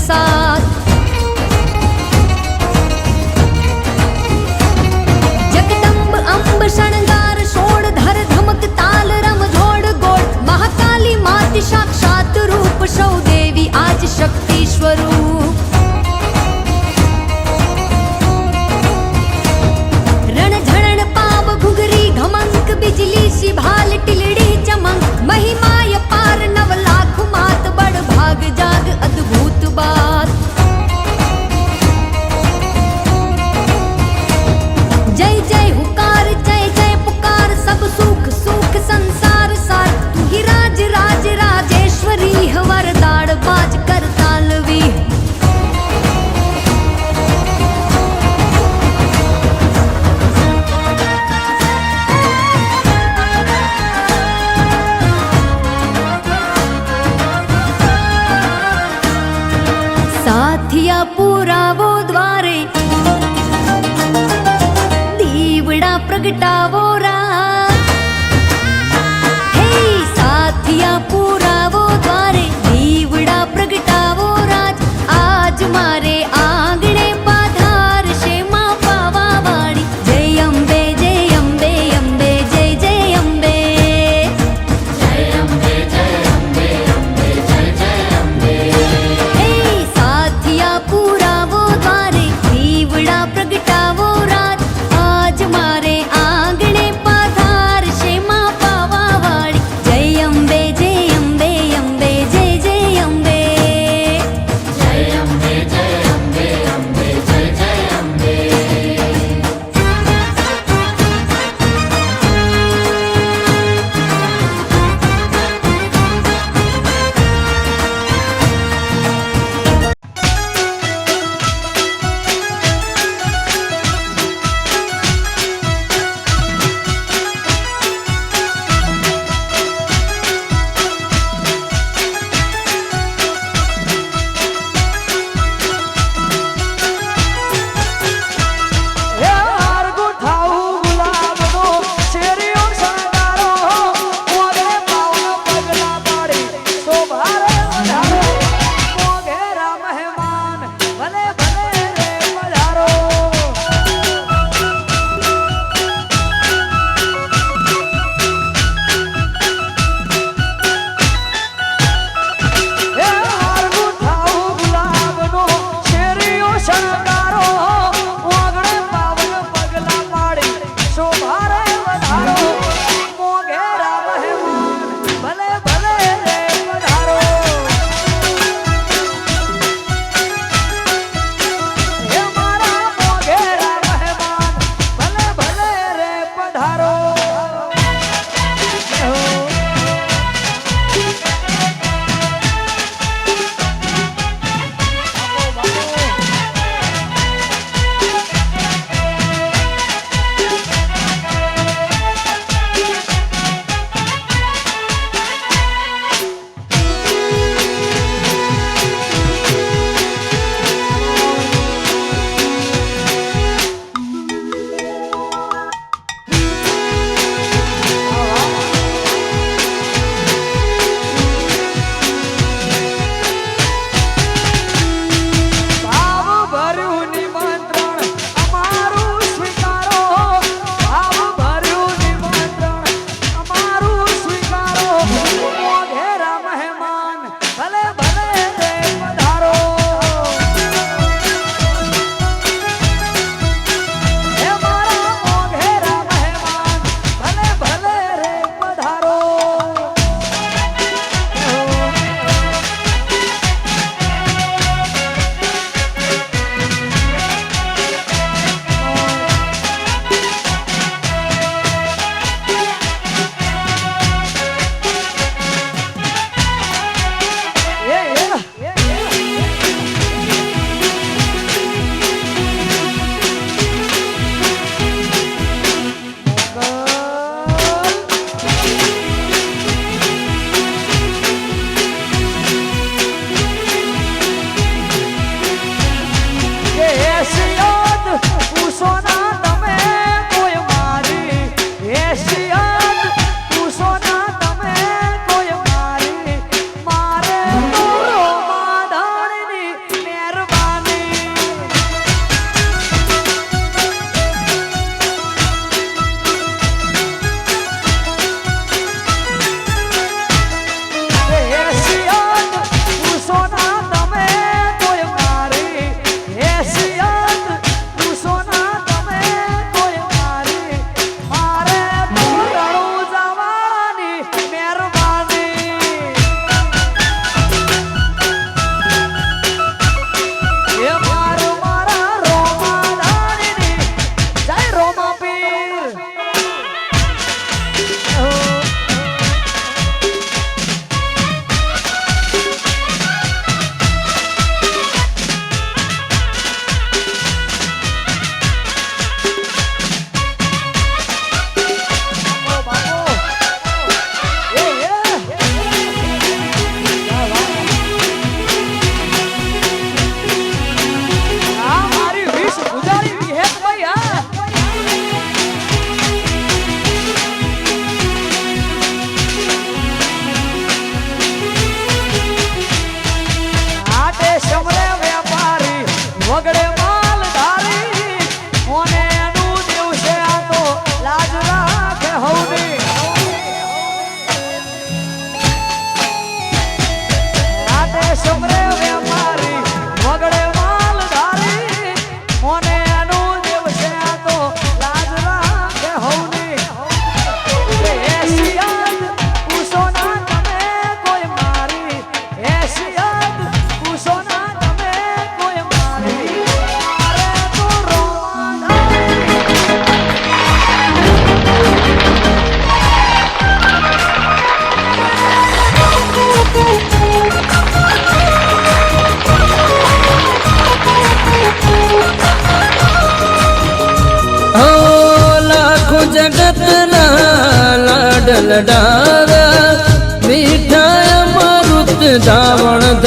વરસાદ. જગદંબ અંબ શણગાર સોળ ધર ધમક તાલ રમ જોડ ગોળ. મહાકાલી માતી સાક્ષાત રૂપ સૌ દેવી આજ શક્તિ સ્વરૂપ. રણ ઝણ પાવ ઘુઘરી ઘમંક બિજલી સી ભાલ ટીલડી ચમંક. મહિમાય પાર નવ લાખ માત બડ ભાગ જાગ અદ્ભુત બાત. जय जय हुकार जय जय पुकार सब सुख सुख संसार सार. तू ही राज राज राजेश्वरी वरदाड़ बाज कर तालवी. साथिया पुरावो द्वारे દીવડા પ્રગટાવો રાત. હે સાથિયા પુરાવો દ્વારે દીવડા પ્રગટાવો રાજ. આજ મારે આંગણે પાધારશે માં પાવા વાળી. જય અંબે અંબે જય જય અંબે. જય અંબે અંબે જય જય અંબે. હે સાથિયા પુરાવો દ્વારે દીવડા પ્રગટાવો રાજ. આજ મારે આંગણે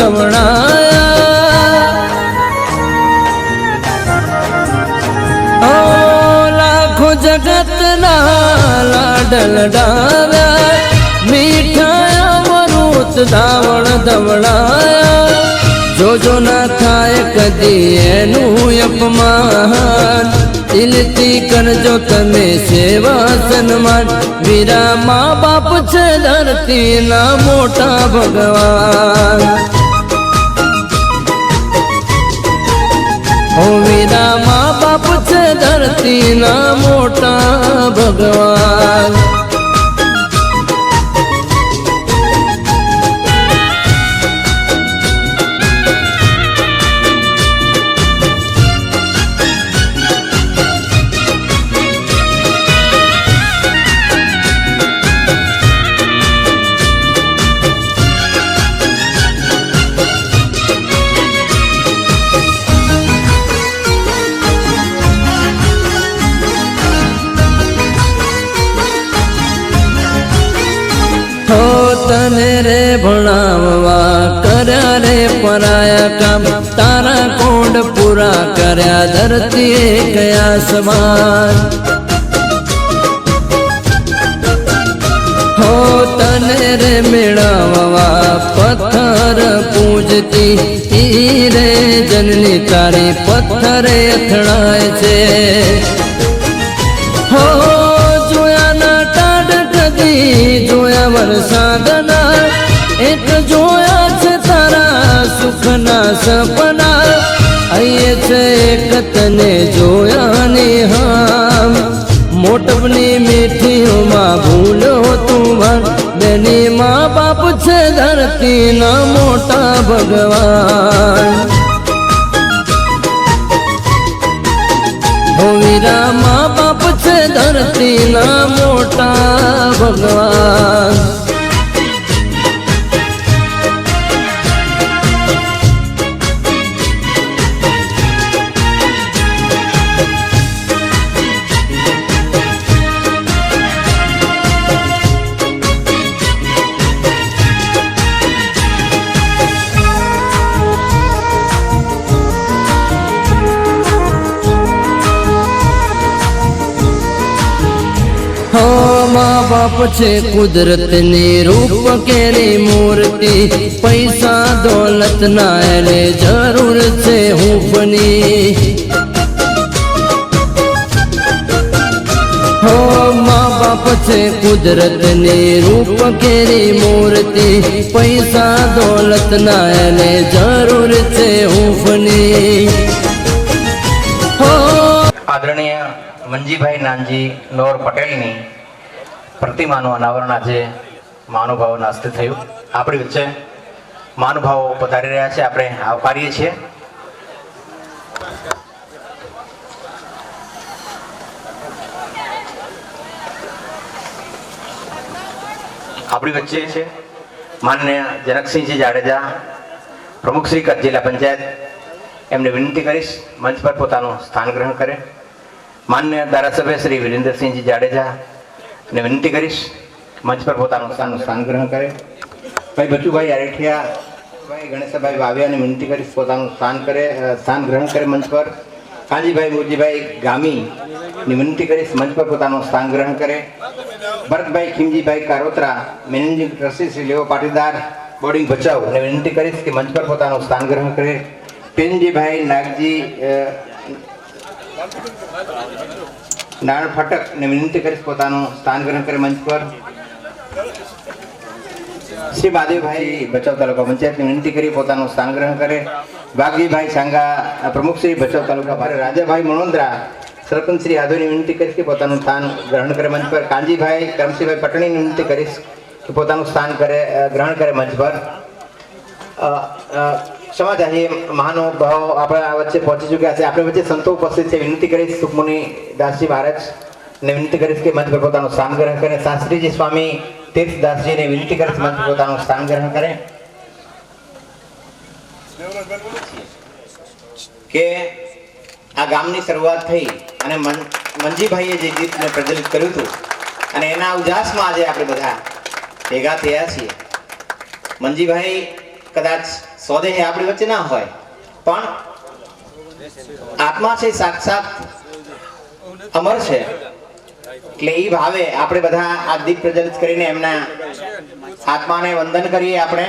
ધવણાયા લાખો જગતના લાડલ ડાવ્યા મીઠાયા મરુત ધાવણ ધવણાયા જોજો ના થાય કદી એનું અપમાન દિલથી કરજો તમે સેવા સન્માન વીરા મા બાપ છે ધરતીના મોટા ભગવાન ઓ વીરા મા બાપ છે ધરતીના મોટા ભગવાન તને રે ભણાવવા કર્યા રે પરાયા કામ તારા કોડ પૂરા કર્યા ધરતીએ કયા સમાન હો તને રે મેળવવા પથ્થર પૂજતી ઈ રે જનની તારી પથ્થરે અથડાય છે હો જોયા ના ટાઢ કદી જોયા વરસાદના એક જોયા છે તારા સુખના સપના અહીંયા છે એક તને જોયા નિહામ મોટપની મીઠીઓમાં ભૂલો તું બેની મા બાપ છે ધરતીના મોટા ભગવાન હો વીરા મા બાપ છે ધરતીના મોટા ભગવાન હો મા બાપ છે કુદરતની રૂપ કેરી મૂર્તિ પૈસા દોલત ના એને જરૂર છે હૂંફની હો મા બાપ છે કુદરતની રૂપ કેરી મૂર્તિ પૈસા દોલત ના એને જરૂર છે હૂંફની હો આદરણીય મંજીભાઈ નાનજી નોર પટેલની પ્રતિમાનું અનાવરણ આજે મહાનુભાવોના હસ્તે થયું. આપણી વચ્ચે મહાનુભાવો પધારી રહ્યા છે, આપણે આવકારીએ છીએ. આપણી વચ્ચે છે માનનીય જનકસિંહજી જાડેજા, પ્રમુખ શ્રી કચ્છ જિલ્લા પંચાયત. એમને વિનંતી કરીશ મંચ પર પોતાનું સ્થાન ગ્રહણ કરે. માનનીય ધારાસભ્ય શ્રી વિરેન્દ્રસિંહજી જાડેજા ને વિનંતી કરીશ મંચ પર પોતાનું સ્થાન ગ્રહણ કરે. ભાઈ બચુભાઈ આરેઠિયા, ભાઈ ગણેશભાઈ વાવ્યાને વિનંતી કરીશ પોતાનું સ્થાન ગ્રહણ કરે મંચ પર. કાંજીભાઈ મોરજીભાઈ ગામી ની વિનંતી કરીશ મંચ પર પોતાનું સ્થાન ગ્રહણ કરે. ભરતભાઈ ખીમજીભાઈ કારોત્રા, મેનેજિંગ ટ્રસ્ટી શ્રી લેવો પાટીદાર બોર્ડિંગ ભચાઉ ને વિનંતી કરીશ કે મંચ પર પોતાનું સ્થાન ગ્રહણ કરે. પેનજીભાઈ નાગજી નાણ ફટક ને વિનંતી કરીશ પોતાનું સ્થાન ગ્રહણ કરે મંચ પર. શ્રી મહાદેવભાઈ ભચાઉ તાલુકા પંચાયતની વિનંતી કરી પોતાનું સ્થાન ગ્રહણ કરે. વાઘજીભાઈ સાંગા, પ્રમુખ શ્રી ભચાઉ તાલુકા ભારે. રાજાભાઈ મણોંદરા, સરપંચ શ્રી યાદવની વિનંતી કરીશ કે પોતાનું સ્થાન ગ્રહણ કરે મંચ પર. કાંજીભાઈ કરમસિંહભાઈ પટણીની વિનંતી કરીશ કે પોતાનું સ્થાન ગ્રહણ કરે મંચ પર. ક્ષમા ચાહીએ, મહાનુભાવો આપણા વચ્ચે પહોંચી ચૂક્યા છે. આપણી વચ્ચે સંતો ઉપસ્થિત છે. વિનંતી કરીશ સુખમુનિ દાસજી મહારાજ ને વિનંતી કરીશ કે મંચ પર પોતાનું સ્થાન ગ્રહણ કરે. શાસ્ત્રીજી સ્વામી તીર્થદાસજીને વિનંતી કરીશ મંચ પર પોતાનું સ્થાન ગ્રહણ કરે. કે આ ગામની શરૂઆત થઈ અને મંજીભાઈએ જે ગીતને પ્રજ્વલિત કર્યું હતું અને એના ઉજાસમાં આજે આપણે બધા ભેગા થયા છીએ. મંજીભાઈ કદાચ સ્વદેહ આપણી વચ્ચે ના હોય, પણ આત્મા છે સાક્ષાત અમર છે. એટલે એ ભાવે આપણે બધા આ દીપ પ્રજ્વલિત કરીને એમના આત્માને વંદન કરીએ. આપણે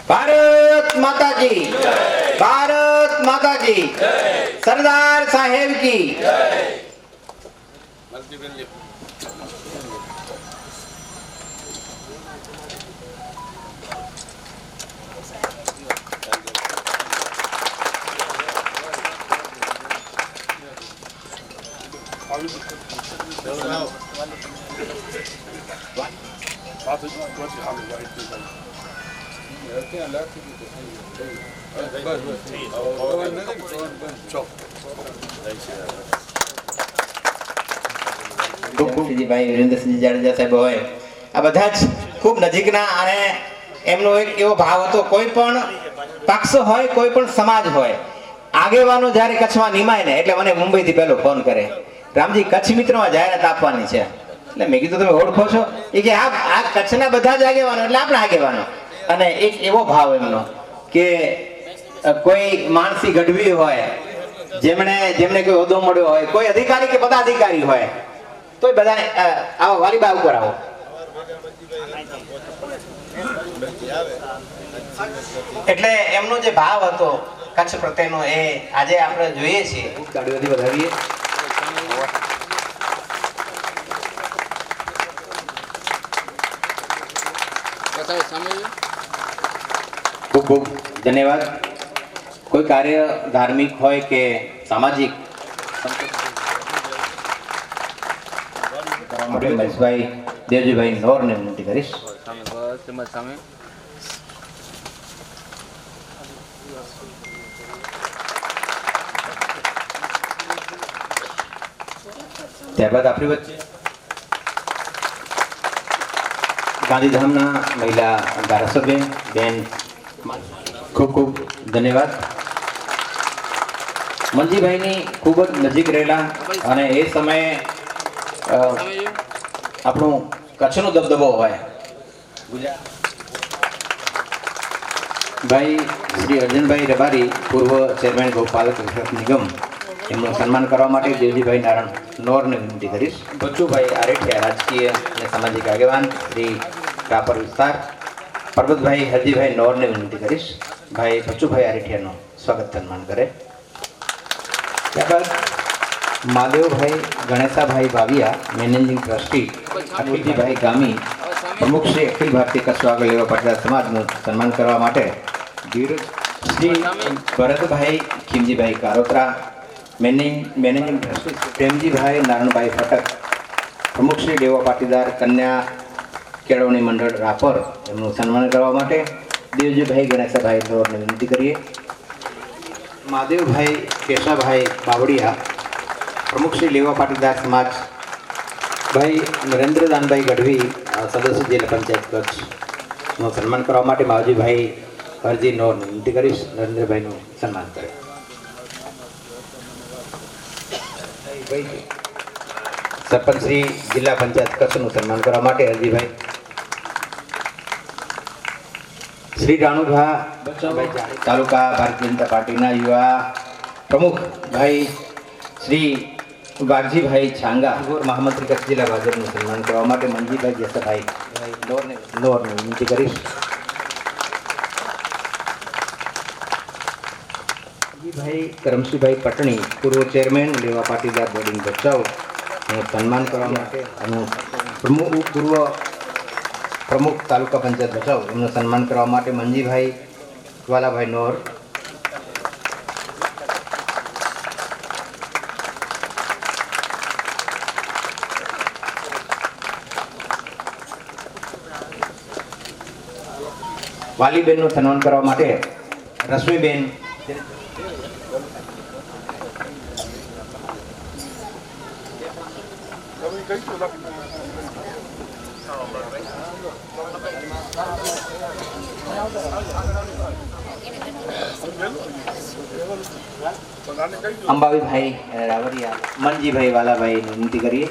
ભારત માતા કી જય, ભારત માતા કી જય, સરદાર સાહેબ કી જય. ભાઈ વિરેન્દ્રસિંહ જાડેજા સાહેબ હોય, આ બધા જ ખૂબ નજીકના, અને એમનો એક એવો ભાવ હતો, કોઈ પણ પક્ષ હોય, કોઈ પણ સમાજ હોય, આગેવાનો જ્યારે કચ્છમાં નિમાય ને એટલે મને મુંબઈથી પહેલો ફોન કરે, રામજી કચ્છ મિત્રમાં જાહેરાત આપવાની છે. એટલે મેં કીધું તમે ઓળખો છો? એ કે આ કચ્છના બધા જ આગેવાનો એટલે આપણા આગેવાનો. અને એક એવો ભાવ એમનો કે કોઈ માણસી ગઢવી હોય, જેમને કોઈ હોદ્દો મળ્યો હોય, કોઈ અધિકારી કે પદાધિકારી હોય, તો બધાને આવો વાલીબા ઉપર આવો. એટલે એમનો જે ભાવ હતો કચ્છ પ્રત્યેનો, એ આજે આપણે જોઈએ છીએ. તાળીઓથી વધાવીએ. ખૂબ ખૂબ ધન્યવાદ. કોઈ કાર્ય ધાર્મિક હોય કે સામાજિક મહેશભાઈ દેવજીભાઈ નોરને વિનંતી કરીશ. ત્યારબાદ આપણી વચ્ચે ગાંધીધામના મહિલા ધારાસભ્ય બેન, ખૂબ ખૂબ ધન્યવાદ. મંજીભાઈની ખૂબ જ નજીક રહેલા અને એ સમયે આપણું કચ્છનો દબદબો હોય ભાઈ શ્રી અર્જુનભાઈ રબારી, પૂર્વ ચેરમેન ગૌપાલક વિકાસ નિગમ, એમનું સન્માન કરવા માટે દેવજીભાઈ નારાયણ નોરને વિનંતી કરીશ. બચ્ચુભાઈ આરેઠિયા, રાજકીય અને સામાજિક આગેવાન, શ્રી રાપર વિસ્તાર, પરબતભાઈ હરજીભાઈ નોરને વિનંતી કરીશ. ભાઈ બચ્ચુભાઈ આરેઠિયાનું સ્વાગત સન્માન કરે. ત્યારબાદ માદેવભાઈ ગણેશાભાઈ ભાવિયા, મેનેજિંગ ટ્રસ્ટી, અખિલજીભાઈ ગામી, પ્રમુખ શ્રી અખિલ ભારતીય કચ્છ વાગડ લેવા પાટીદાર સમાજનું સન્માન કરવા માટે શ્રી ભરતભાઈ ખીમજીભાઈ કારોત્રા, મેનેજિંગ ટ્રસ્ટી પ્રેમજીભાઈ નારણભાઈ ફટક, પ્રમુખ શ્રી લેવા પાટીદાર કન્યા કેળવણી મંડળ રાપર, એમનું સન્માન કરવા માટે દેવજીભાઈ ગણેશાભાઈ નોરને વિનંતી કરીએ. મહાદેવભાઈ કેશાભાઈ બાવળિયા, પ્રમુખ શ્રી લેવા પાટીદાર સમાજ, ભાઈ નરેન્દ્રદાનભાઈ ગઢવી, સદસ્ય જિલ્લા પંચાયત કચ્છનું સન્માન કરવા માટે માવજીભાઈ હરજી નોરને વિનંતી કરીશ. નરેન્દ્રભાઈનું સન્માન કરે. સરપંચ શ્રી જિલ્લા પંચાયત કચ્છનું સન્માન કરવા માટે હરજીભાઈ. શ્રી રાણુભા તાલુકા ભારતીય જનતા પાર્ટીના યુવા પ્રમુખ ભાઈ શ્રી વાઘજીભાઈ છાંગા, મહામંત્રી કચ્છ જિલ્લા ભાજપનું સન્માન કરવા માટે મંજીભાઈ જસાભાઈ નોરને વિનંતી કરીશ. ભાઈ કરમશીભાઈ પટણી, પૂર્વ ચેરમેન લેવા પાટીદાર બોર્ડિંગ ભચાઉ, સન્માન કરવા માટે પૂર્વ પ્રમુખ તાલુકા પંચાયત ભચાઉ, એમનું સન્માન કરવા માટે મંજીભાઈ વાલાભાઈ નોર. વાલીબેનનું સન્માન કરવા માટે રશ્મિબેન અંબાવીભાઈ રાવરિયા, મનજીભાઈ વાલાભાઈ વિનંતી કરીએ.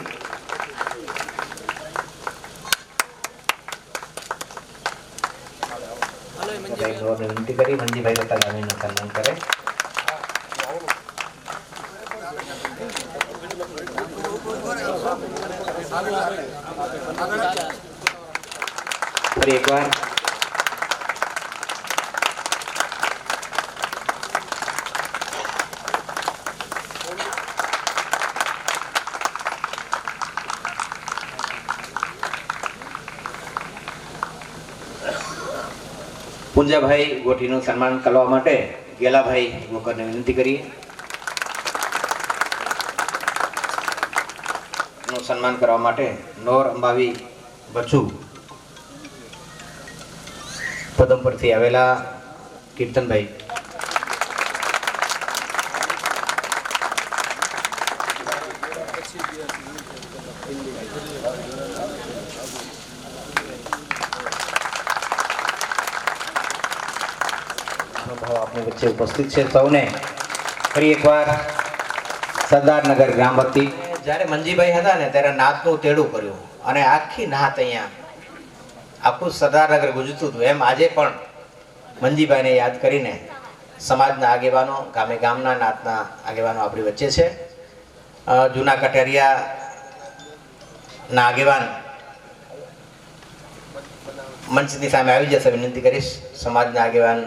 વિનંતી કરી મનજીભાઈ ગતાગામીનું સન્માન કરે. ફરી એકવાર પૂંજાભાઈ ગોઠીનું સન્માન કરવા માટે ગેલાભાઈ ગોકરને વિનંતી કરીએ. નું સન્માન કરવા માટે નોર અંબાવી બચુ પદમ પરથી આવેલા કીર્તનભાઈ. આપણી વચ્ચે ઉપસ્થિત છે સૌને ફરી એકવાર સરદારનગર ગ્રામ વતી. જ્યારે મનજીભાઈ હતા ને ત્યારે નાતનું તેડું કર્યું અને આખી નાત અહીંયા આખું સરદારનગર ગુંજતું હતું. એમ આજે પણ મનજીભાઈને યાદ કરીને સમાજના આગેવાનો, ગામે ગામના નાતના આગેવાનો આપણી વચ્ચે છે. જૂના કઠેરિયાના આગેવાન મંચની સામે આવી જશે. વિનંતી કરીશ સમાજના આગેવાન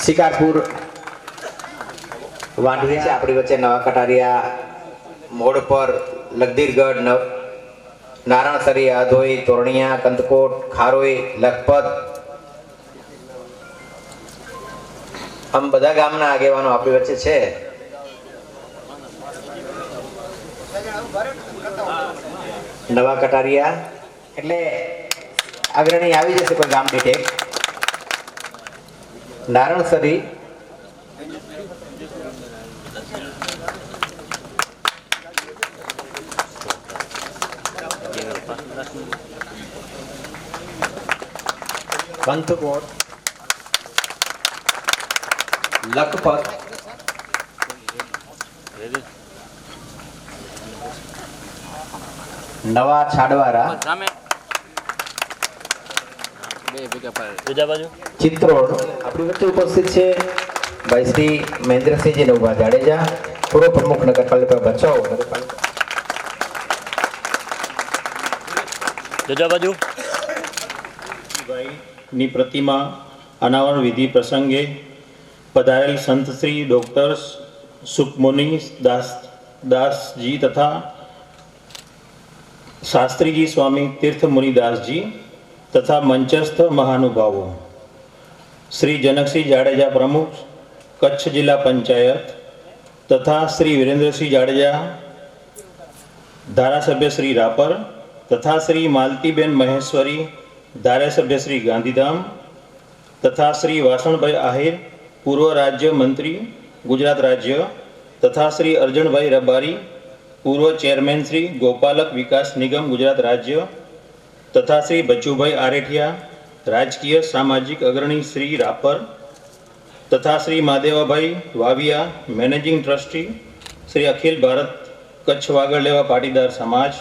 શિકારપુર વાંઢવી છે આપણી વચ્ચે. નવા કટારિયા મોડ પર લગદીરગઢ, નારાયણસરી, આધોઈ, તોરણિયા, કંદકોટ, ખારોઈ, લખપત, આમ બધા ગામના આગેવાનો આપણી વચ્ચે છે. નવા કટારિયા એટલે અગ્રણી આવી જશે કોઈ ગામ દીઠ એક. નારાયણસરી, કંથકોટ, લખપત, નવા છાડવારા, ચિત્રોડ આપણી વચ્ચે ઉપસ્થિત છે ભાઈ શ્રી મહેન્દ્રસિંહજી નવભા જાડેજા, પૂર્વ પ્રમુખ નગરપાલિકા ભચાઉ. ની પ્રતિમા અનાવરણ વિધિ પ્રસંગે પધારેલ સંત શ્રી ડોક્ટર સુખમુનિ દાસજી તથા શાસ્ત્રીજી સ્વામી તીર્થ મુનિદાસજી તથા મંચસ્થ મહાનુભાવો, શ્રી જનકસિંહ જાડેજા પ્રમુખ કચ્છ જિલ્લા પંચાયત તથા શ્રી વિરેન્દ્રસિંહ જાડેજા ધારાસભ્ય શ્રી રાપર તથા શ્રી માલતીબેન મહેશ્વરી ધારાસભ્ય શ્રી ગાંધીધામ તથા શ્રી વાસણભાઈ આહિર પૂર્વ રાજ્ય મંત્રી ગુજરાત રાજ્ય તથા શ્રી અર્જણભાઈ રબારી પૂર્વ ચેરમેન શ્રી ગોપાલક વિકાસ નિગમ ગુજરાત રાજ્ય તથા શ્રી બચુભાઈ આરેઠિયા રાજકીય સામાજિક અગ્રણી શ્રી રાપર તથા શ્રી માદેવાભાઈ વાવિયા મેનેજિંગ ટ્રસ્ટી શ્રી અખિલ ભારત કચ્છ વાગડ લેવા પાટીદાર સમાજ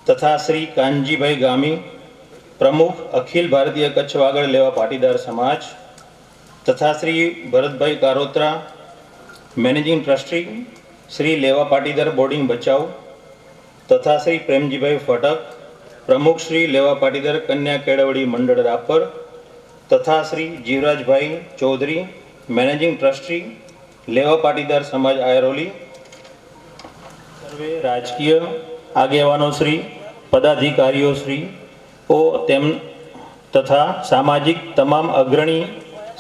તથા શ્રી કાનજીભાઈ ગામી પ્રમુખ અખિલ ભારતીય કચ્છ વાગડ લેવા પાટીદાર સમાજ તથા શ્રી ભરતભાઈ કારોત્રા મેનેજિંગ ટ્રસ્ટી શ્રી લેવા પાટીદાર બોર્ડિંગ બચાવ તથા શ્રી પ્રેમજીભાઈ ફટક પ્રમુખ શ્રી લેવા પાટીદાર કન્યા કેળવણી મંડળ રાપર તથા શ્રી જીવરાજભાઈ ચૌધરી મેનેજિંગ ટ્રસ્ટી લેવા પાટીદાર સમાજ આયરોલી, સર્વે રાજકીય આગેવાનો શ્રી, પદાધિકારીઓ શ્રી તેમ તથા સામાજિક તમામ અગ્રણી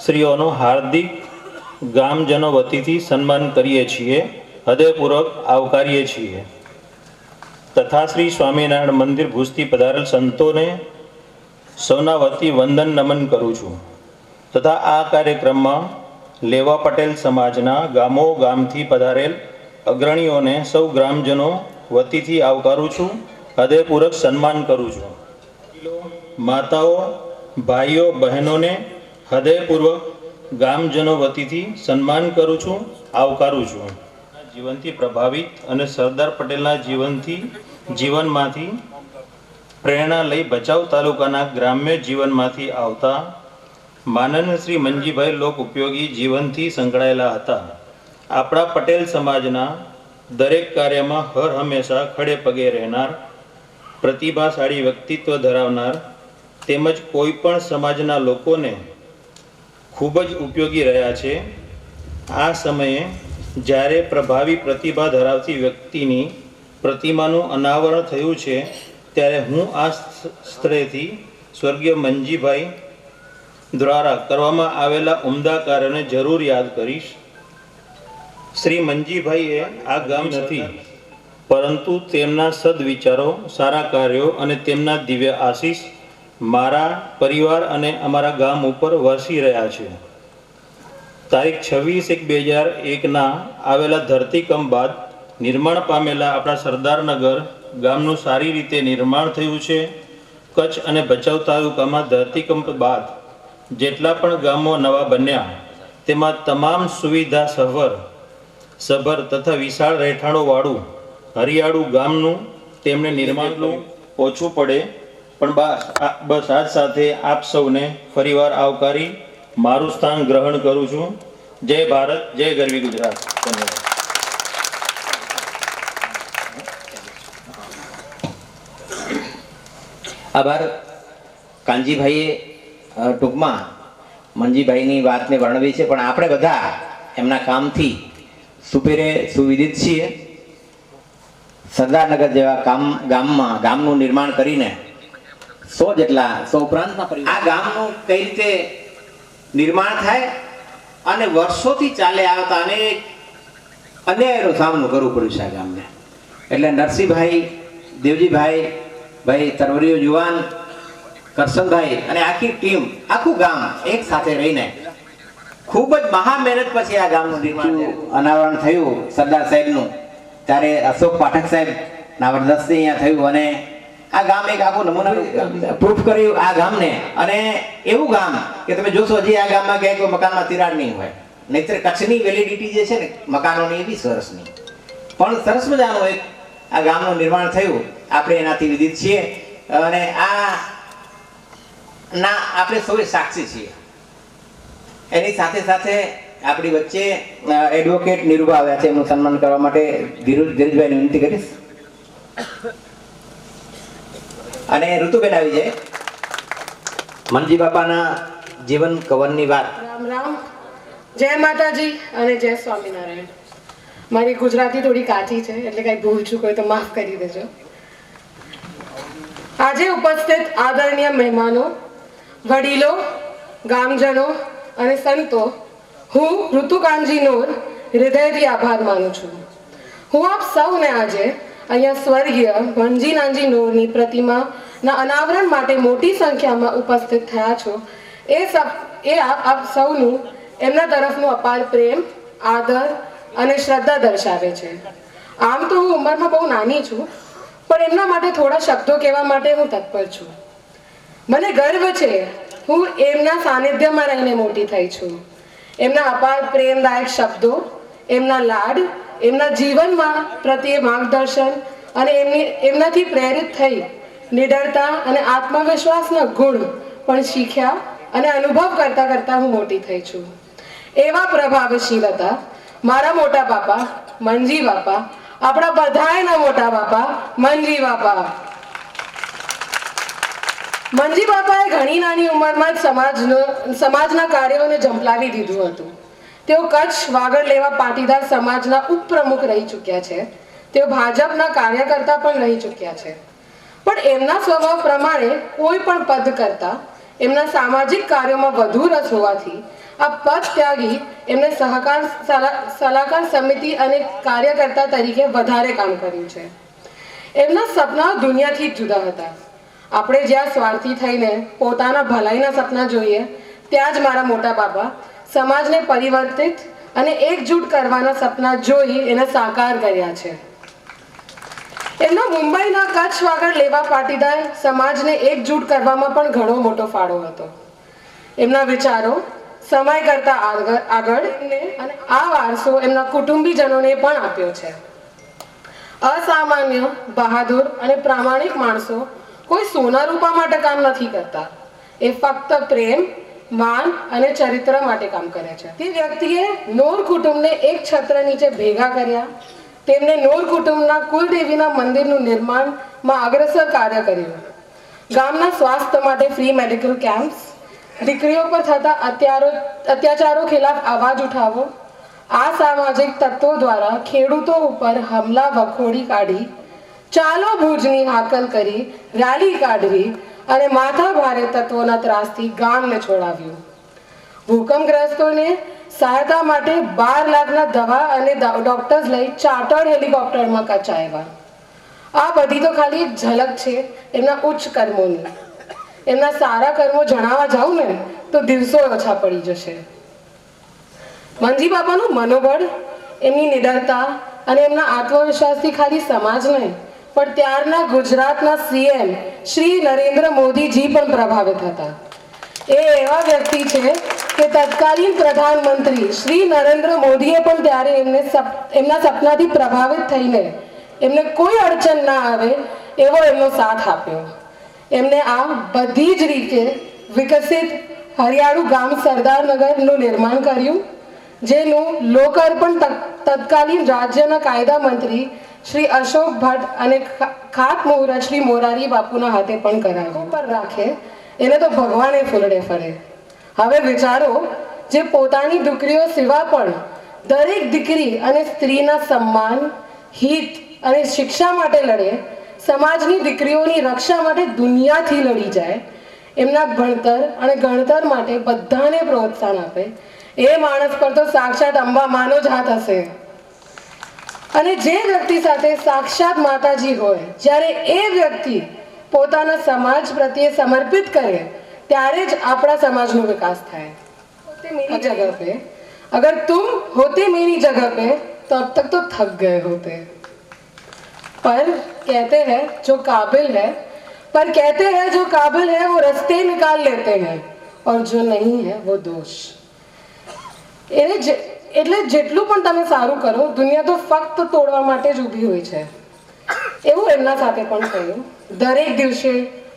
શ્રીઓનો હાર્દિક ગામજનો વતીથી સન્માન કરીએ છીએ, હૃદયપૂર્વક આવકારીએ છીએ. તથા શ્રી સ્વામિનારાયણ મંદિર ભુજથી પધારેલ સંતોને સૌના વતી વંદન નમન કરું છું. તથા આ કાર્યક્રમમાં લેવા પટેલ સમાજના ગામો ગામથી પધારેલ અગ્રણીઓને સૌ ગ્રામજનો વતીથી આવકારું છું, હૃદયપૂર્વક સન્માન કરું છું. માતાઓ, ભાઈઓ, બહેનોને હૃદયપૂર્વક ગામજનો વતીથી સન્માન કરું છું, આવકારું છું. જીવનથી પ્રભાવિત અને સરદાર પટેલના જીવનમાંથી પ્રેરણા લઈ ભચાઉ તાલુકાના ગ્રામ્ય જીવનમાંથી આવતા માનનીય શ્રી મંજીભાઈ લોક ઉપયોગી જીવનથી સંકળાયેલા હતા. આપણા પટેલ સમાજના દરેક કાર્યમાં હર હંમેશા ખડે પગે રહેનાર, પ્રતિભાશાળી વ્યક્તિત્વ ધરાવનાર તેમજ કોઈ પણ સમાજના લોકોને ખૂબ જ ઉપયોગી રહ્યા છે. આ સમયે જ્યારે પ્રભાવી પ્રતિભા ધરાવતી વ્યક્તિની પ્રતિમાનું અનાવરણ થયું છે, ત્યારે હું આ સ્થળેથી સ્વર્ગીય મંજીભાઈ દ્વારા કરવામાં આવેલા ઉમદા કાર્યને જરૂર યાદ કરીશ. શ્રી મંજીભાઈએ આ ગામ નથી, પરંતુ તેમના સદવિચારો, સારા કાર્યો અને તેમના દિવ્ય આશીષ મારા પરિવાર અને અમારા ગામ ઉપર વરસી રહ્યા છે. તારીખ 26/1/2001ના આવેલા ધરતીકંપ બાદ નિર્માણ પામેલા આપણા સરદારનગર ગામનું સારી રીતે નિર્માણ થયું છે. કચ્છ અને ભચાઉ તાલુકામાં ધરતીકંપ બાદ જેટલા પણ ગામો નવા બન્યા, તેમાં તમામ સુવિધા સભર તથા વિશાળ રહેઠાણોવાળું હરિયાળું ગામનું તેમણે નિર્માણ ઓછું પડે, પણ બસ આજ સાથે આપ સૌને ફરીવાર આવકારી મારું સ્થાન ગ્રહણ કરું છું. જય ભારત, જય ગરવી ગુજરાત. ધન્યવાદ. આભાર. કાનજીભાઈએ ટૂંકમાં મંજીભાઈની વાતને વર્ણવી છે, પણ આપણે બધા એમના કામથી સુપેરે સુવિદિત છીએ. સરદારનગર જેવા ગામનું નિર્માણ કરીને 100 ઉપરાંતના આ ગામનું કઈ રીતે નિર્માણ થાય અને વર્ષોથી ચાલે આવતા અનેક અન્યાયનો સામનો કરવો પડ્યો છે આ ગામને. એટલે નરસિંહભાઈ, દેવજીભાઈ, ભાઈ તરવરીયો યુવાન, કરશનભાઈ અને આખી ટીમ, આખું ગામ એક સાથે રહીને ખૂબ જ મહા મહેનત પછી આ ગામનું નિર્માણ અનાવરણ થયું સરદાર સાહેબનું. ત્યારે અશોક પાઠક સાહેબ ના વરદસ્તી અહીંયા થયું અને આ ગામ એક આખું નમૂના પ્રૂફ કર્યું આ ગામને. અને એવું ગામ કે તમે જોશો હજી આ ગામમાં ક્યાંય કોઈ મકાનમાં તિરાડ નહીં હોય, નહીતર કચ્છની વેલિડિટી જે છે ને મકાનોની એવી સરસ નહીં, પણ સરસ મજાનું એક આ ગામનું નિર્માણ થયું. આપણે એનાથી વિદિત છીએ અને આપણે સૌ સાક્ષી છીએ. એની સાથે સાથે આપણી વચ્ચે એડવોકેટ નિરૂપા આવ્યા છે, એમનું સન્માન કરવા માટે ધીરજભાઈને વિનંતી કરીશ. અને ઋતુબેન આવી જાય. મનજી બાપાના જીવન કવનની વાત. રામ રામ, જય માતાજી અને જય સ્વામિનારાયણ. મારી ગુજરાતી થોડી કાચી છે, એટલે કઈ ભૂલ ચૂક હોય તો માફ કરી દેજો. આજે ઉપસ્થિત આદરણીય મહેમાનો, વડીલો, ગામજનો અને સંતો, હું ઋતુકાનજી નોર હૃદયથી આભાર માનું છું. હું આપ સૌને આજે અહીંયા સ્વર્ગીય મંજી નોરની પ્રતિમાના અનાવરણ માટે મોટી સંખ્યામાં ઉપસ્થિત થયા છો. એ આપ સૌનું એમના તરફનું અપાર પ્રેમ, આદર અને શ્રદ્ધા દર્શાવે છે. આમ તો હું ઉંમરમાં બહુ નાની છું, પણ એમના માટે થોડા શબ્દો કહેવા માટે હું તત્પર છું. મને ગર્વ છે હું એમના સાનિધ્યમાં રહીને મોટી થઈ છું. એમના અપાર પ્રેમદાયક શબ્દો, એમના લાડ, એમના જીવનમાં પ્રત્યે માર્ગદર્શન અને એમનાથી પ્રેરિત થઈ નિડરતા અને આત્મવિશ્વાસના ગુણ પણ શીખ્યા અને અનુભવ કરતા કરતા હું મોટી થઈ છું. એવા પ્રભાવશીલ હતા મારા મોટા બાપા મંજી બાપા, આપણા બધાયના મોટા બાપા મંજી બાપા. મંજી બાપાએ ઘણી નાની ઉંમરમાં જ સમાજના કાર્યોને ઝંપલાવી દીધું હતું. તેઓ કચ્છ વાગડ લેવા પાટીદાર સમાજના ઉપપ્રમુખ રહી ચૂક્યા છે. તેઓ ભાજપના કાર્યકર્તા પણ રહી ચૂક્યા છે. પણ એમના સ્વભાવ પ્રમાણે કોઈ પણ પદ કરતા એમના સામાજિક કાર્યોમાં વધુ રસ હોવાથી આ પદ ત્યાગી એમને સલાહકાર સમિતિ અને કાર્યકર્તા તરીકે વધારે કામ કર્યું છે. એમના સપના દુનિયાથી જ જુદા હતા. આપણે જ્યાં સ્વાર્થી થઈને પોતાના ભલાઈના સપના જોઈએ, ત્યાં જ મારા મોટા બાપા સમાજને પરિવર્તિત અને એકજૂટ કરવાના સપના જોઈ એને સાકાર કર્યા છે. એમનો મુંબઈના કચ્છ વાગડ લેવા પાટીદાર સમાજને એકજૂટ કરવામાં પણ ઘણો મોટો ફાળો હતો. એમના વિચારો સમય કરતા આગળ અને આ વારસો એમના કુટુંબીજનોને પણ આપ્યો છે. અસામાન્ય, બહાદુર અને પ્રામાણિક માણસો કોઈ સોના રૂપા માટે કામ નથી કરતા. એ ફક્ત પ્રેમ, માન અને ચરિત્ર માટે કામ કરે છે. તે વ્યક્તિએ નોર કુટુંબને એક છત્ર નીચે ભેગા કર્યા. તેમને નોર કુટુંબના કુલદેવીના મંદિરનું નિર્માણમાં અગ્રસર કાર્ય કર્યું. ગામના સ્વાસ્થ્ય માટે ફ્રી મેડિકલ કેમ્પ્સ, દીકરીઓ પર થતા અત્યાચારો ખિલાફ અવાજ ઉઠાવો. આ સામાજિક તત્વો દ્વારા ખેડૂતો ઉપર હમલા વખોડી કાઢી, ચાલો ભુજની હાકલ કરી રેલી કાઢવી અને માથા ભારે તત્વોના ત્રાસથી ગામને છોડાવ્યું. ભૂકંપગ્રસ્તોને સહાયતા માટે 12 લાખના દવા અને ડોક્ટર્સ લઈ ચાર્ટર્ડ હેલિકોપ્ટરમાં કચ્છ આવ્યા. આ બધી તો ખાલી એક ઝલક છે એમના ઉચ્ચ કર્મોની. એમના સારા કર્મો જણાવવા જાઉં ને તો દિવસો ઓછા પડી જશે. મંજી બાપાનું મનોબળ, એમની નિડરતા અને એમના આત્મવિશ્વાસથી ખાલી સમાજ નહીં પણ ત્યારના ગુજરાતના સીએમ શ્રી નરેન્દ્ર મોદીજી પણ પ્રભાવિત હતા. એ એવા વ્યક્તિ છે કે તત્કાલીન પ્રધાનમંત્રી શ્રી નરેન્દ્ર મોદીએ પણ ત્યારે એમના સપનાથી પ્રભાવિત થઈને એમને કોઈ અડચણ ના આવે એવો એમનો સાથ આપ્યો. એમને આ બધી જ રીતે વિકસિત હરિયાળું ગામ સરદારનગરનું નિર્માણ કર્યું, જેનું લોકાર્પણ તત્કાલીન રાજ્યના કાયદા મંત્રી શ્રી અશોક ભટ્ટ અને ખાતમુહૂર્ત શ્રી મોરારી બાપુના હાથે પણ કરાવ્યું. પર રાખે એને તો ભગવાને ફૂલડે ફરે. હવે વિચારો, જે પોતાની દીકરીઓ સિવાય પણ દરેક દીકરી અને સ્ત્રીના સન્માન, હિત અને શિક્ષા માટે લડે, સમાજની દીકરીઓની રક્ષા માટે દુનિયાથી લડી જાય, એમના ભણતર અને ગણતર માટે બધાને પ્રોત્સાહન આપે, એ માણસ પર તો સાક્ષાત અંબા માનો જ હાથ હશે. અને જે વ્યક્તિ સાથે સાક્ષાત માતાજી હોય, જ્યારે એ વ્યક્તિ પોતાના સમાજ પ્રત્યે સમર્પિત કરે ત્યારે જ આપણા સમાજનો વિકાસ થાય. मेरी जगह पे अगर तुम होते मेरी जगह पे तो अब तक तो थक गए होते. पर कहते हैं जो काबिल है वो रास्ते निकाल लेते हैं और जो नहीं है वो दोष. એટલે જેટલું પણ તમે સારું કરો, દુનિયા તો ફક્ત તોડવા માટે જ ઊભી હોય છે. એવું એમના સાથે પણ થયું. દરેક દિવસે